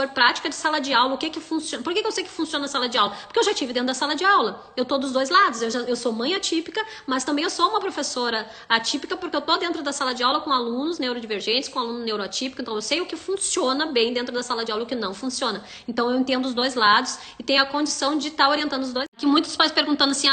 prática de sala de aula, o que funciona. Por que eu sei que funciona a sala de aula? Porque eu já tive dentro da sala de aula. Eu tô dos dois lados. Eu sou mãe atípica, mas também eu sou uma professora atípica, porque eu tô dentro da sala de aula com alunos neurodivergentes, com aluno neuroatípico, então eu sei o que funciona bem dentro da sala de aula e o que não funciona. Então eu entendo os dois lados e tenho a condição de estar orientando os dois. Que muitos pais perguntando assim,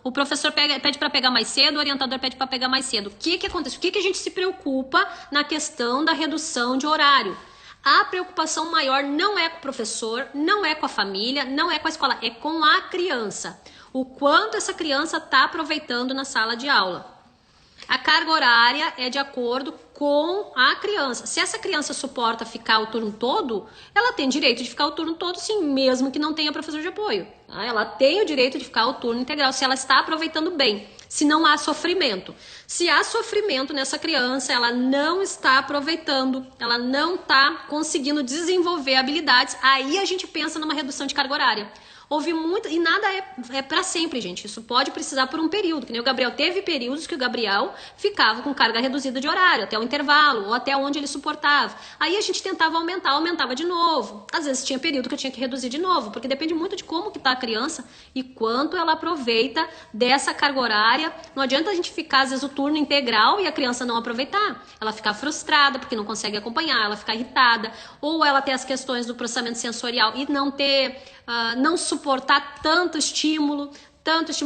o professor pede para pegar mais cedo, o orientador pede para pegar mais cedo. O que acontece? O que a gente se preocupa na questão da redução de horário? A preocupação maior não é com o professor, não é com a família, não é com a escola, é com a criança. O quanto essa criança está aproveitando na sala de aula. A carga horária é de acordo com a criança. Se essa criança suporta ficar o turno todo, ela tem direito de ficar o turno todo, sim, mesmo que não tenha professor de apoio. Ela tem o direito de ficar o turno integral, se ela está aproveitando bem, se não há sofrimento. Se há sofrimento nessa criança, ela não está aproveitando, ela não está conseguindo desenvolver habilidades, aí a gente pensa numa redução de carga horária. Houve muito, e nada é para sempre, gente. Isso pode precisar por um período, que nem o Gabriel. Teve períodos que o Gabriel ficava com carga reduzida de horário, até o intervalo, ou até onde ele suportava. Aí a gente tentava aumentar, aumentava de novo. Às vezes tinha período que eu tinha que reduzir de novo, porque depende muito de como que tá a criança e quanto ela aproveita dessa carga horária. Não adianta a gente ficar, às vezes, o turno integral e a criança não aproveitar. Ela ficar frustrada porque não consegue acompanhar, ela ficar irritada, ou ela ter as questões do processamento sensorial e não ter... não suportar tanto estímulo,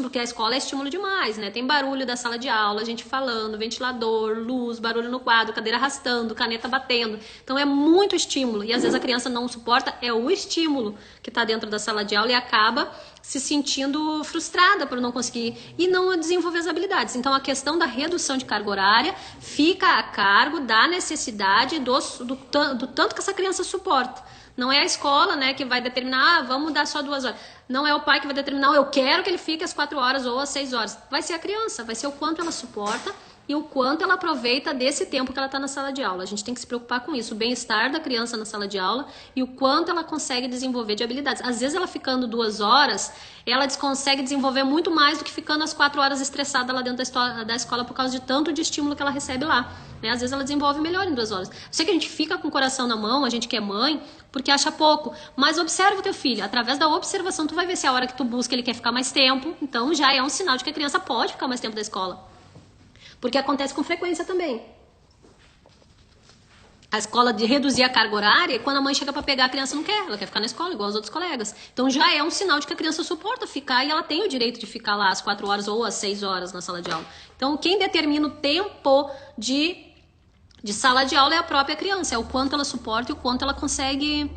porque a escola é estímulo demais, né? Tem barulho da sala de aula, gente falando, ventilador, luz, barulho no quadro, cadeira arrastando, caneta batendo. Então é muito estímulo e às vezes a criança não suporta, é o estímulo que está dentro da sala de aula e acaba se sentindo frustrada por não conseguir e não desenvolver as habilidades. Então a questão da redução de carga horária fica a cargo da necessidade do tanto que essa criança suporta. Não é a escola, né, que vai determinar, vamos dar só 2 horas. Não é o pai que vai determinar, eu quero que ele fique às 4 horas ou às 6 horas. Vai ser a criança, vai ser o quanto ela suporta e o quanto ela aproveita desse tempo que ela está na sala de aula. A gente tem que se preocupar com isso, o bem-estar da criança na sala de aula e o quanto ela consegue desenvolver de habilidades. Às vezes ela ficando 2 horas, ela consegue desenvolver muito mais do que ficando às 4 horas estressada lá dentro da escola por causa de tanto de estímulo que ela recebe lá. Né? Às vezes ela desenvolve melhor em 2 horas. Eu sei que a gente fica com o coração na mão, a gente que é mãe, porque acha pouco. Mas observa o teu filho. Através da observação, tu vai ver se a hora que tu busca ele quer ficar mais tempo. Então já é um sinal de que a criança pode ficar mais tempo da escola. Porque acontece com frequência também. A escola de reduzir a carga horária, quando a mãe chega para pegar, a criança não quer. Ela quer ficar na escola, igual os outros colegas. Então já é um sinal de que a criança suporta ficar e ela tem o direito de ficar lá às 4 horas ou às 6 horas na sala de aula. Então quem determina o tempo de sala de aula é a própria criança. É o quanto ela suporta e o quanto ela consegue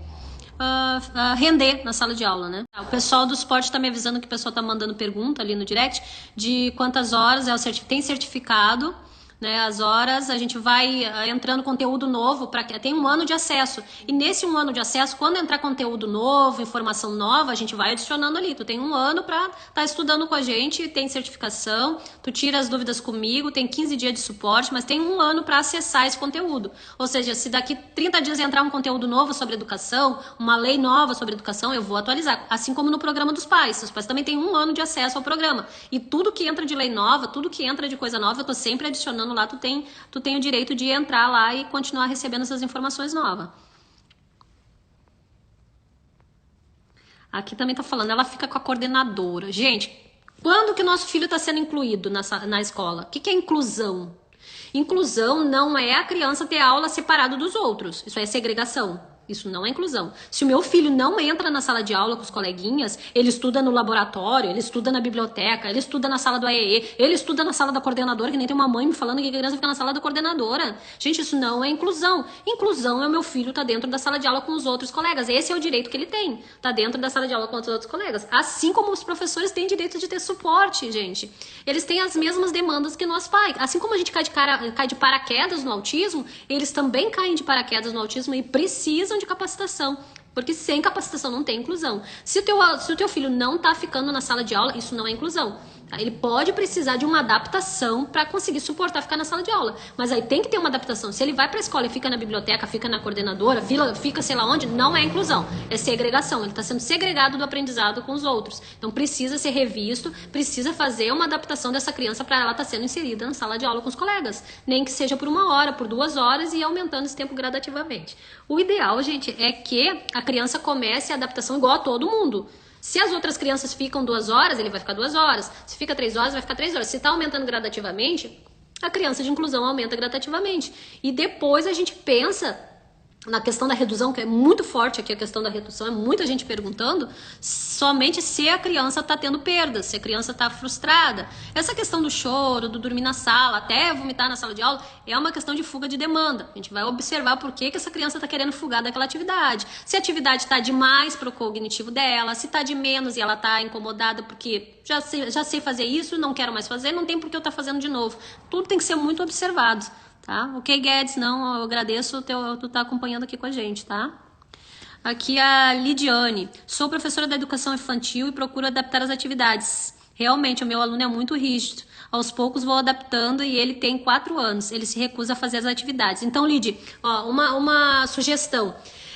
render na sala de aula, né? O pessoal do suporte está me avisando que o pessoal está mandando pergunta ali no direct de quantas horas tem certificado, né? As horas, a gente vai entrando conteúdo novo, tem 1 ano de acesso. E nesse 1 ano de acesso, quando entrar conteúdo novo, informação nova, a gente vai adicionando ali. Tu tem 1 ano para estar estudando com a gente, tem certificação, tu tira as dúvidas comigo, tem 15 dias de suporte, mas tem 1 ano para acessar esse conteúdo. Ou seja, se daqui 30 dias entrar um conteúdo novo sobre educação, uma lei nova sobre educação, eu vou atualizar. Assim como no programa dos pais. Os pais também têm 1 ano de acesso ao programa. E tudo que entra de lei nova, tudo que entra de coisa nova, eu tô sempre adicionando lá, tu tem o direito de entrar lá e continuar recebendo essas informações novas. Aqui também tá falando, ela fica com a coordenadora. Gente, quando que o nosso filho está sendo incluído na escola? O que é inclusão? Inclusão não é a criança ter aula separada dos outros. Isso é segregação. Isso não é inclusão. Se o meu filho não entra na sala de aula com os coleguinhas, ele estuda no laboratório, ele estuda na biblioteca, ele estuda na sala do AEE, ele estuda na sala da coordenadora, que nem tem uma mãe me falando que a criança fica na sala da coordenadora. Gente, isso não é inclusão. Inclusão é o meu filho estar dentro da sala de aula com os outros colegas. Esse é o direito que ele tem, tá dentro da sala de aula com os outros colegas. Assim como os professores têm direito de ter suporte, gente. Eles têm as mesmas demandas que nós pais. Assim como a gente cai de paraquedas no autismo, eles também caem de paraquedas no autismo e precisam de capacitação, porque sem capacitação não tem inclusão. Se o teu filho não tá ficando na sala de aula, isso não é inclusão. Tá? Ele pode precisar de uma adaptação para conseguir suportar ficar na sala de aula. Mas aí tem que ter uma adaptação. Se ele vai para a escola e fica na biblioteca, fica na coordenadora, fica sei lá onde, não é inclusão, é segregação. Ele está sendo segregado do aprendizado com os outros. Então precisa ser revisto, precisa fazer uma adaptação dessa criança para ela estar sendo inserida na sala de aula com os colegas. Nem que seja por 1 hora, por 2 horas e aumentando esse tempo gradativamente. O ideal, gente, é que a criança comece a adaptação igual a todo mundo. Se as outras crianças ficam 2 horas, ele vai ficar 2 horas. Se fica 3 horas, vai ficar 3 horas. Se está aumentando gradativamente, a criança de inclusão aumenta gradativamente. E depois a gente pensa na questão da redução, que é muito forte aqui a questão da redução, é muita gente perguntando, somente se a criança está tendo perdas, se a criança está frustrada. Essa questão do choro, do dormir na sala, até vomitar na sala de aula, é uma questão de fuga de demanda. A gente vai observar por que essa criança está querendo fugar daquela atividade. Se a atividade está demais para o cognitivo dela, se está de menos e ela está incomodada porque já sei fazer isso, não quero mais fazer, não tem por que eu estar fazendo de novo. Tudo tem que ser muito observado. Tá? Ok, Guedes, não, eu agradeço tu tá acompanhando aqui com a gente, tá? Aqui a Lidiane. Sou professora da educação infantil e procuro adaptar as atividades. Realmente, o meu aluno é muito rígido. Aos poucos vou adaptando e ele tem 4 anos. Ele se recusa a fazer as atividades. Então, Lid, ó, uma sugestão.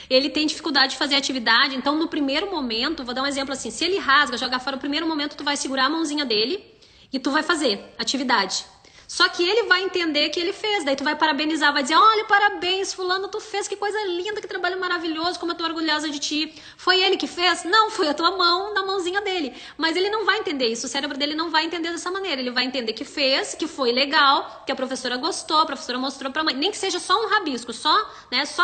Ele tem dificuldade de fazer atividade, então no primeiro momento, vou dar um exemplo assim, se ele rasga, jogar fora, no primeiro momento tu vai segurar a mãozinha dele e tu vai fazer atividade. Só que ele vai entender que ele fez, daí tu vai parabenizar, vai dizer, olha, parabéns, fulano, tu fez, que coisa linda, que trabalho maravilhoso, como eu tô orgulhosa de ti. Foi ele que fez? Não, foi a tua mão na mãozinha dele. Mas ele não vai entender isso, o cérebro dele não vai entender dessa maneira, ele vai entender que fez, que foi legal, que a professora gostou, a professora mostrou pra mãe, nem que seja só um rabisco, só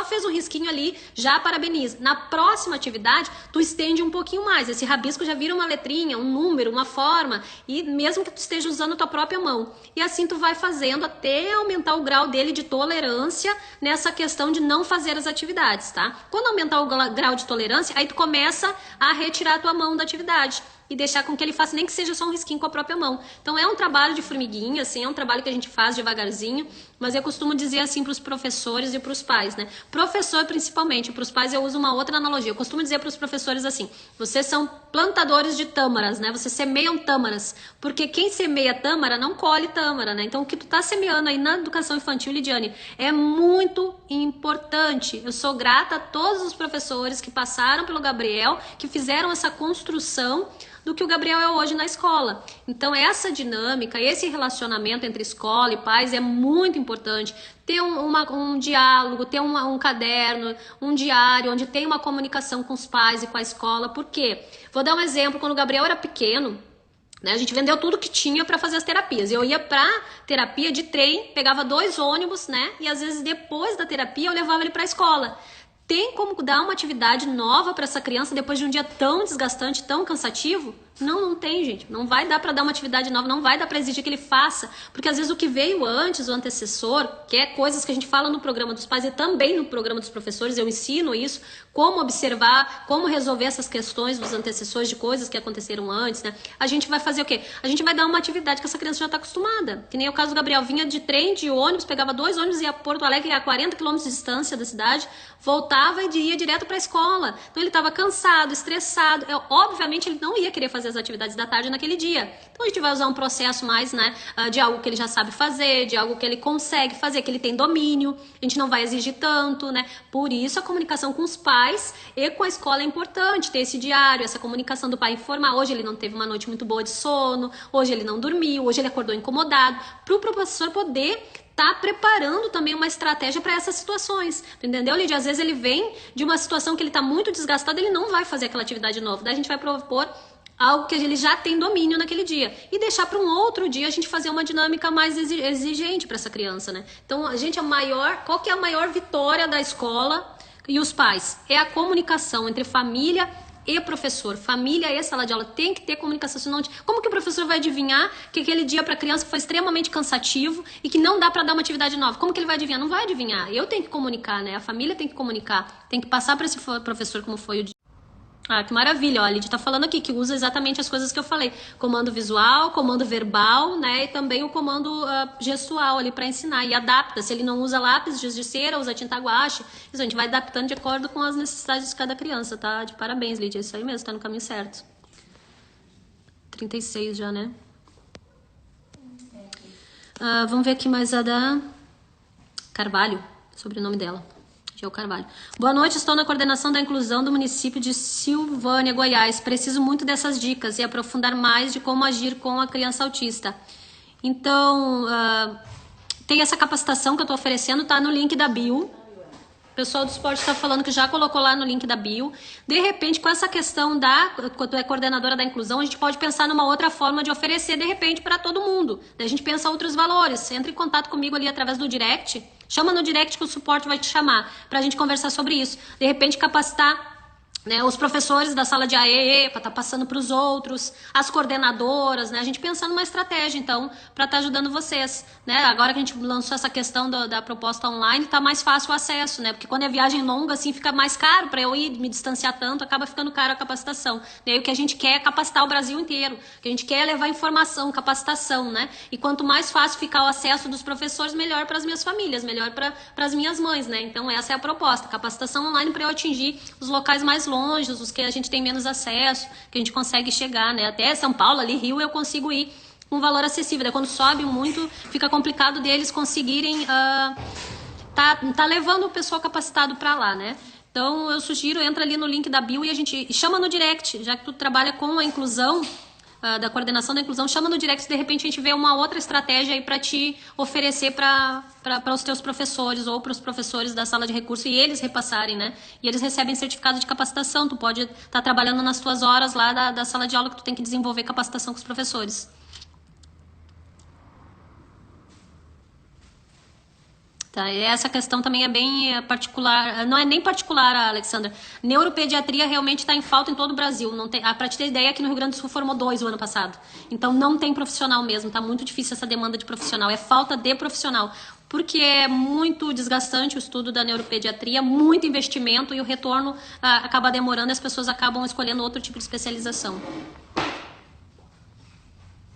fez um risquinho ali, já parabeniza. Na próxima atividade, tu estende um pouquinho mais, esse rabisco já vira uma letrinha, um número, uma forma, e mesmo que tu esteja usando a tua própria mão. E assim tu vai fazendo até aumentar o grau dele de tolerância nessa questão de não fazer as atividades, tá? Quando aumentar o grau de tolerância, aí tu começa a retirar a tua mão da atividade e deixar com que ele faça, nem que seja só um risquinho com a própria mão. Então é um trabalho de formiguinha, assim, é um trabalho que a gente faz devagarzinho, mas eu costumo dizer assim para os professores e para os pais, né? Professor principalmente, para os pais eu uso uma outra analogia. Eu costumo dizer para os professores assim, vocês são plantadores de tâmaras, né? Vocês semeiam tâmaras, porque quem semeia tâmara não colhe tâmara, né? Então o que tu tá semeando aí na educação infantil, Lidiane, é muito importante. Eu sou grata a todos os professores que passaram pelo Gabriel, que fizeram essa construção do que o Gabriel é hoje na escola. Então essa dinâmica, esse relacionamento entre escola e pais é muito importante. Ter um diálogo, ter um caderno, um diário, onde tem uma comunicação com os pais e com a escola. Por quê? Vou dar um exemplo, quando o Gabriel era pequeno, né, a gente vendeu tudo que tinha para fazer as terapias. Eu ia pra terapia de trem, pegava 2 ônibus, né? E às vezes depois da terapia eu levava ele para a escola. Tem como dar uma atividade nova para essa criança depois de um dia tão desgastante, tão cansativo? Não tem, gente. Não vai dar para dar uma atividade nova, não vai dar para exigir que ele faça. Porque às vezes o que veio antes, o antecessor, que é coisas que a gente fala no programa dos pais e também no programa dos professores, eu ensino isso, como observar, como resolver essas questões dos antecessores de coisas que aconteceram antes, né? A gente vai fazer o quê? A gente vai dar uma atividade que essa criança já está acostumada. Que nem o caso do Gabriel, vinha de trem, de ônibus, pegava 2 ônibus e ia a Porto Alegre, a 40 quilômetros de distância da cidade, voltava e ia direto para a escola. Então ele estava cansado, estressado. Obviamente ele não ia querer fazer as atividades da tarde naquele dia. Então a gente vai usar um processo mais, né, de algo que ele já sabe fazer, de algo que ele consegue fazer, que ele tem domínio. A gente não vai exigir tanto, né? Por isso a comunicação com os pais e com a escola é importante, ter esse diário, essa comunicação do pai informar. Hoje ele não teve uma noite muito boa de sono, hoje ele não dormiu, hoje ele acordou incomodado, para o professor poder tá preparando também uma estratégia para essas situações, entendeu, Lídia? Às vezes ele vem de uma situação que ele tá muito desgastado, ele não vai fazer aquela atividade nova, daí a gente vai propor algo que ele já tem domínio naquele dia e deixar para um outro dia a gente fazer uma dinâmica mais exigente para essa criança, né? Então, qual que é a maior vitória da escola e os pais? É a comunicação entre família e professor. Família e sala de aula tem que ter comunicação, senão como que o professor vai adivinhar que aquele dia para a criança foi extremamente cansativo e que não dá para dar uma atividade nova? Como que ele vai adivinhar? Não vai adivinhar. Eu tenho que comunicar, né? A família tem que comunicar, tem que passar para esse professor como foi o dia. Ah, que maravilha, ó, a Lidia tá falando aqui que usa exatamente as coisas que eu falei. Comando visual, comando verbal, né, e também o comando gestual ali para ensinar. E adapta, se ele não usa lápis, giz de cera, usa tinta guache, isso a gente vai adaptando de acordo com as necessidades de cada criança, tá? De parabéns, Lidia, isso aí mesmo, tá no caminho certo. 36 já, né? Vamos ver aqui mais a da Carvalho, sobrenome dela. Geo Carvalho. Boa noite, estou na coordenação da inclusão do município de Silvânia, Goiás. Preciso muito dessas dicas e aprofundar mais de como agir com a criança autista. Então, tem essa capacitação que eu estou oferecendo, tá no link da bio. O pessoal do esporte está falando que já colocou lá no link da bio. De repente, com essa questão quando tu é coordenadora da inclusão, a gente pode pensar numa outra forma de oferecer, de repente, para todo mundo. Daí a gente pensa outros valores. Entra em contato comigo ali através do direct. Chama no direct que o suporte vai te chamar para a gente conversar sobre isso. De repente, capacitar, né, os professores da sala de AEE para estar passando para os outros, as coordenadoras, né, a gente pensando numa estratégia, então, para estar ajudando vocês, né, agora que a gente lançou essa questão da proposta online, tá mais fácil o acesso, né, porque quando é viagem longa, assim, fica mais caro para eu ir me distanciar tanto, acaba ficando caro a capacitação, daí o que a gente quer é capacitar o Brasil inteiro, o que a gente quer é levar informação, capacitação, né, e quanto mais fácil ficar o acesso dos professores, melhor para as minhas famílias, melhor para as minhas mães, né, então essa é a proposta, capacitação online para eu atingir os locais mais longe, os que a gente tem menos acesso, que a gente consegue chegar, né? Até São Paulo, ali, Rio, eu consigo ir com um valor acessível. Daí, quando sobe muito, fica complicado deles conseguirem tá levando o pessoal capacitado para lá, né? Então, eu sugiro, entra ali no link da bio e a gente chama no direct, já que tu trabalha com a inclusão, da coordenação da inclusão, chama no direct, de repente a gente vê uma outra estratégia aí para te oferecer para os teus professores ou para os professores da sala de recurso e eles repassarem, né? E eles recebem certificado de capacitação, tu pode estar trabalhando nas tuas horas lá da sala de aula que tu tem que desenvolver capacitação com os professores. Tá, e essa questão também é bem particular, não é nem particular, Alexandra. Neuropediatria realmente está em falta em todo o Brasil. Não tem, para te ter ideia, aqui no Rio Grande do Sul formou 2 o ano passado. Então não tem profissional mesmo, tá muito difícil essa demanda de profissional, é falta de profissional. Porque é muito desgastante o estudo da neuropediatria, muito investimento e o retorno acaba demorando e as pessoas acabam escolhendo outro tipo de especialização.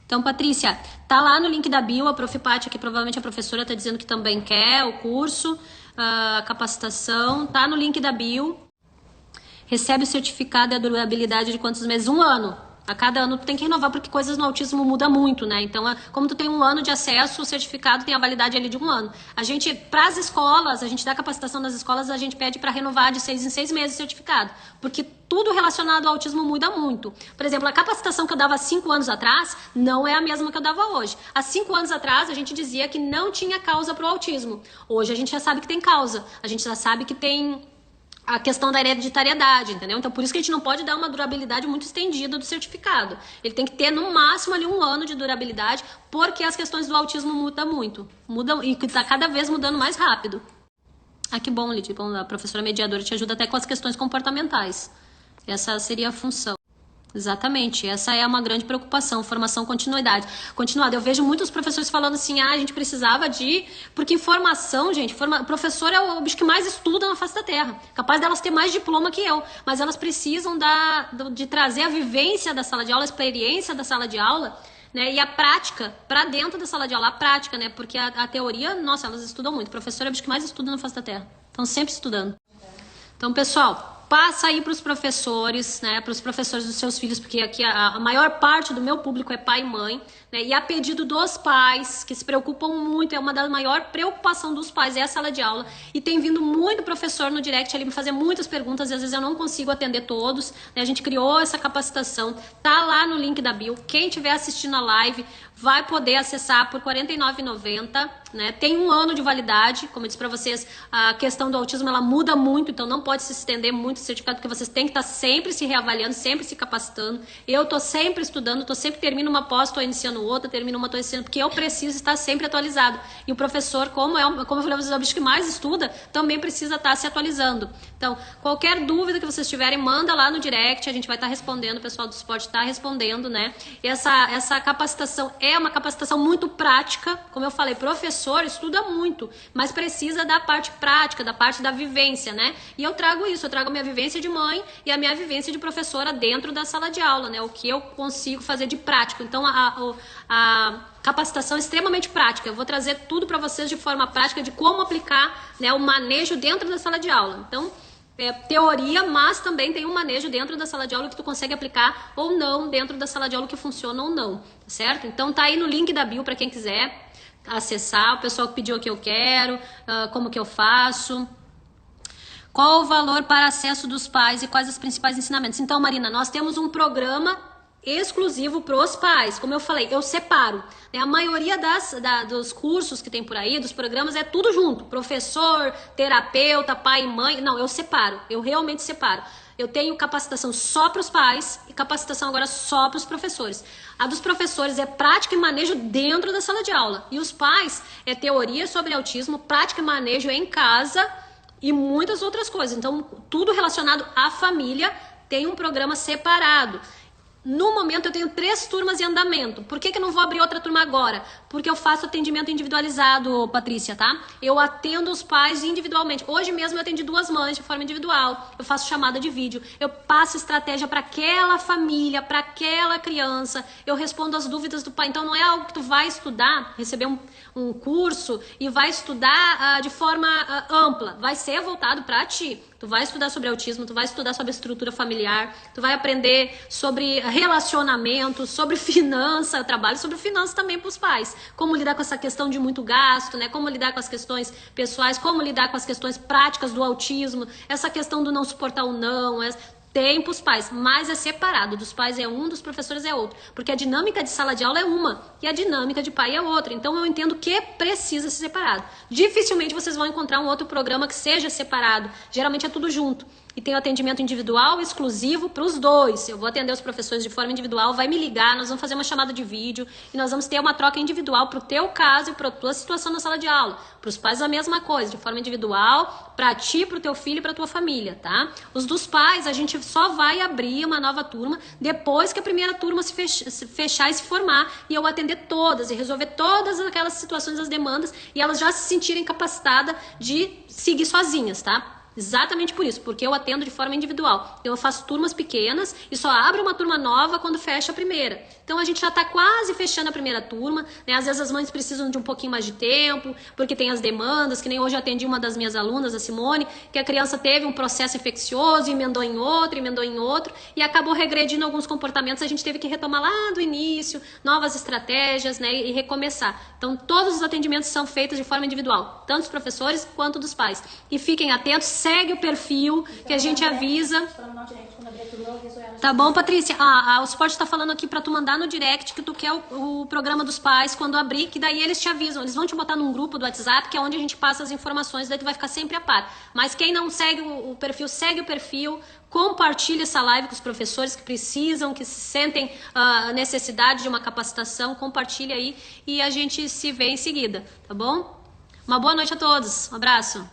Então, Patrícia, tá lá no link da bio, a Prof. Paty, que provavelmente a professora está dizendo que também quer o curso, a capacitação, tá no link da bio. Recebe o certificado e a durabilidade de quantos meses? 1 ano. A cada ano tu tem que renovar, porque coisas no autismo mudam muito, né? Então, como tu tem 1 ano de acesso, o certificado tem a validade ali de 1 ano. A gente, para as escolas, a gente dá capacitação nas escolas, a gente pede para renovar de 6 em 6 meses o certificado. Porque tudo relacionado ao autismo muda muito. Por exemplo, a capacitação que eu dava há 5 anos atrás não é a mesma que eu dava hoje. Há 5 anos atrás, a gente dizia que não tinha causa para o autismo. Hoje a gente já sabe que tem causa. A gente já sabe que tem a questão da hereditariedade, entendeu? Então, por isso que a gente não pode dar uma durabilidade muito estendida do certificado. Ele tem que ter, no máximo, ali 1 ano de durabilidade, porque as questões do autismo mudam muito. Mudam e está cada vez mudando mais rápido. Que bom, Lidia. Bom, a professora mediadora te ajuda até com as questões comportamentais. Essa seria a função. Exatamente, essa é uma grande preocupação, formação continuada. Eu vejo muitos professores falando assim, a gente precisava de... Porque informação, gente, professor é o bicho que mais estuda na face da terra. Capaz delas ter mais diploma que eu, mas elas precisam de trazer a vivência da sala de aula, a experiência da sala de aula, né, e a prática para dentro da sala de aula, a prática, né, porque a teoria, nossa, elas estudam muito. Professor é o bicho que mais estuda na face da terra. Estão sempre estudando. Então, pessoal... Passa aí para os professores, né, para os professores dos seus filhos, porque aqui a maior parte do meu público é pai e mãe, né, e a pedido dos pais, que se preocupam muito, é uma da maior preocupação dos pais, é a sala de aula, e tem vindo muito professor no direct ali me fazer muitas perguntas, e às vezes eu não consigo atender todos, né, a gente criou essa capacitação, tá lá no link da bio, quem estiver assistindo a live vai poder acessar por R$ 49,90, né? Tem 1 ano de validade, como eu disse para vocês, a questão do autismo ela muda muito, então não pode se estender muito o certificado, porque vocês têm que estar sempre se reavaliando, sempre se capacitando. Eu estou sempre estudando, estou sempre termino uma pós, estou iniciando outra, termino uma, estou iniciando, porque eu preciso estar sempre atualizado. E o professor, como eu falei, é o bicho que mais estuda, também precisa estar se atualizando. Então, qualquer dúvida que vocês tiverem, manda lá no direct, a gente vai estar respondendo, o pessoal do suporte está respondendo, né? E essa capacitação é uma capacitação muito prática, como eu falei, professor estuda muito, mas precisa da parte prática, da parte da vivência, né? E eu trago isso, eu trago a minha vivência de mãe e a minha vivência de professora dentro da sala de aula, né? O que eu consigo fazer de prático. Então, a capacitação é extremamente prática. Eu vou trazer tudo para vocês de forma prática de como aplicar, né, o manejo dentro da sala de aula. Então, teoria, mas também tem um manejo dentro da sala de aula que tu consegue aplicar ou não dentro da sala de aula que funciona ou não, tá certo? Então tá aí no link da bio para quem quiser. acessar, o pessoal que pediu o que eu quero, como que eu faço. Qual o valor para acesso dos pais e quais os principais ensinamentos? Então, Marina, nós temos um programa exclusivo para os pais. Como eu falei, eu separo. Né? A maioria dos cursos que tem por aí, dos programas, é tudo junto. Professor, terapeuta, pai e mãe. Não, eu separo. Eu realmente separo. Eu tenho capacitação só para os pais e capacitação agora só para os professores. A dos professores é prática e manejo dentro da sala de aula. E os pais é teoria sobre autismo, prática e manejo em casa e muitas outras coisas. Então, tudo relacionado à família tem um programa separado. No momento eu tenho 3 turmas em andamento. Por que eu não vou abrir outra turma agora? Porque eu faço atendimento individualizado, Patrícia, tá? Eu atendo os pais individualmente. Hoje mesmo eu atendi 2 mães de forma individual. Eu faço chamada de vídeo. Eu passo estratégia para aquela família, para aquela criança. Eu respondo as dúvidas do pai. Então não é algo que tu vai estudar, receber um curso e vai estudar de forma ampla. Vai ser voltado para ti. Tu vai estudar sobre autismo, tu vai estudar sobre a estrutura familiar, tu vai aprender sobre relacionamento, sobre finança. Eu trabalho sobre finança também para os pais. Como lidar com essa questão de muito gasto, né? Como lidar com as questões pessoais, como lidar com as questões práticas do autismo, essa questão do não suportar o não. Tem para os pais, mas é separado. Dos pais é um, dos professores é outro. Porque a dinâmica de sala de aula é uma e a dinâmica de pai é outra. Então eu entendo que precisa ser separado. Dificilmente vocês vão encontrar um outro programa que seja separado. Geralmente é tudo junto. E tem o atendimento individual exclusivo para os 2. Eu vou atender os professores de forma individual, vai me ligar, nós vamos fazer uma chamada de vídeo e nós vamos ter uma troca individual para o teu caso e para a tua situação na sala de aula. Para os pais a mesma coisa, de forma individual, para ti, para o teu filho e para tua família, tá? Os dos pais a gente só vai abrir uma nova turma depois que a primeira turma se fechar e se formar e eu atender todas e resolver todas aquelas situações, as demandas e elas já se sentirem capacitadas de seguir sozinhas, tá? Exatamente por isso, porque eu atendo de forma individual. Eu faço turmas pequenas e só abro uma turma nova quando fecha a primeira. Então a gente já está quase fechando a primeira turma, né? Às vezes as mães precisam de um pouquinho mais de tempo, porque tem as demandas, que nem hoje eu atendi uma das minhas alunas, a Simone, que a criança teve um processo infeccioso, emendou em outro, e acabou regredindo alguns comportamentos, a gente teve que retomar lá do início, novas estratégias, né? E recomeçar. Então todos os atendimentos são feitos de forma individual, tanto dos professores quanto dos pais. E fiquem atentos, segue o perfil que a gente avisa. Tá bom, Patrícia? O suporte está falando aqui para tu mandar no direct que tu quer o programa dos pais quando abrir, que daí eles te avisam. Eles vão te botar num grupo do WhatsApp, que é onde a gente passa as informações, daí tu vai ficar sempre a par. Mas quem não segue o perfil, segue o perfil, compartilha essa live com os professores que precisam, que sentem a necessidade de uma capacitação, compartilha aí e a gente se vê em seguida, tá bom? Uma boa noite a todos, um abraço.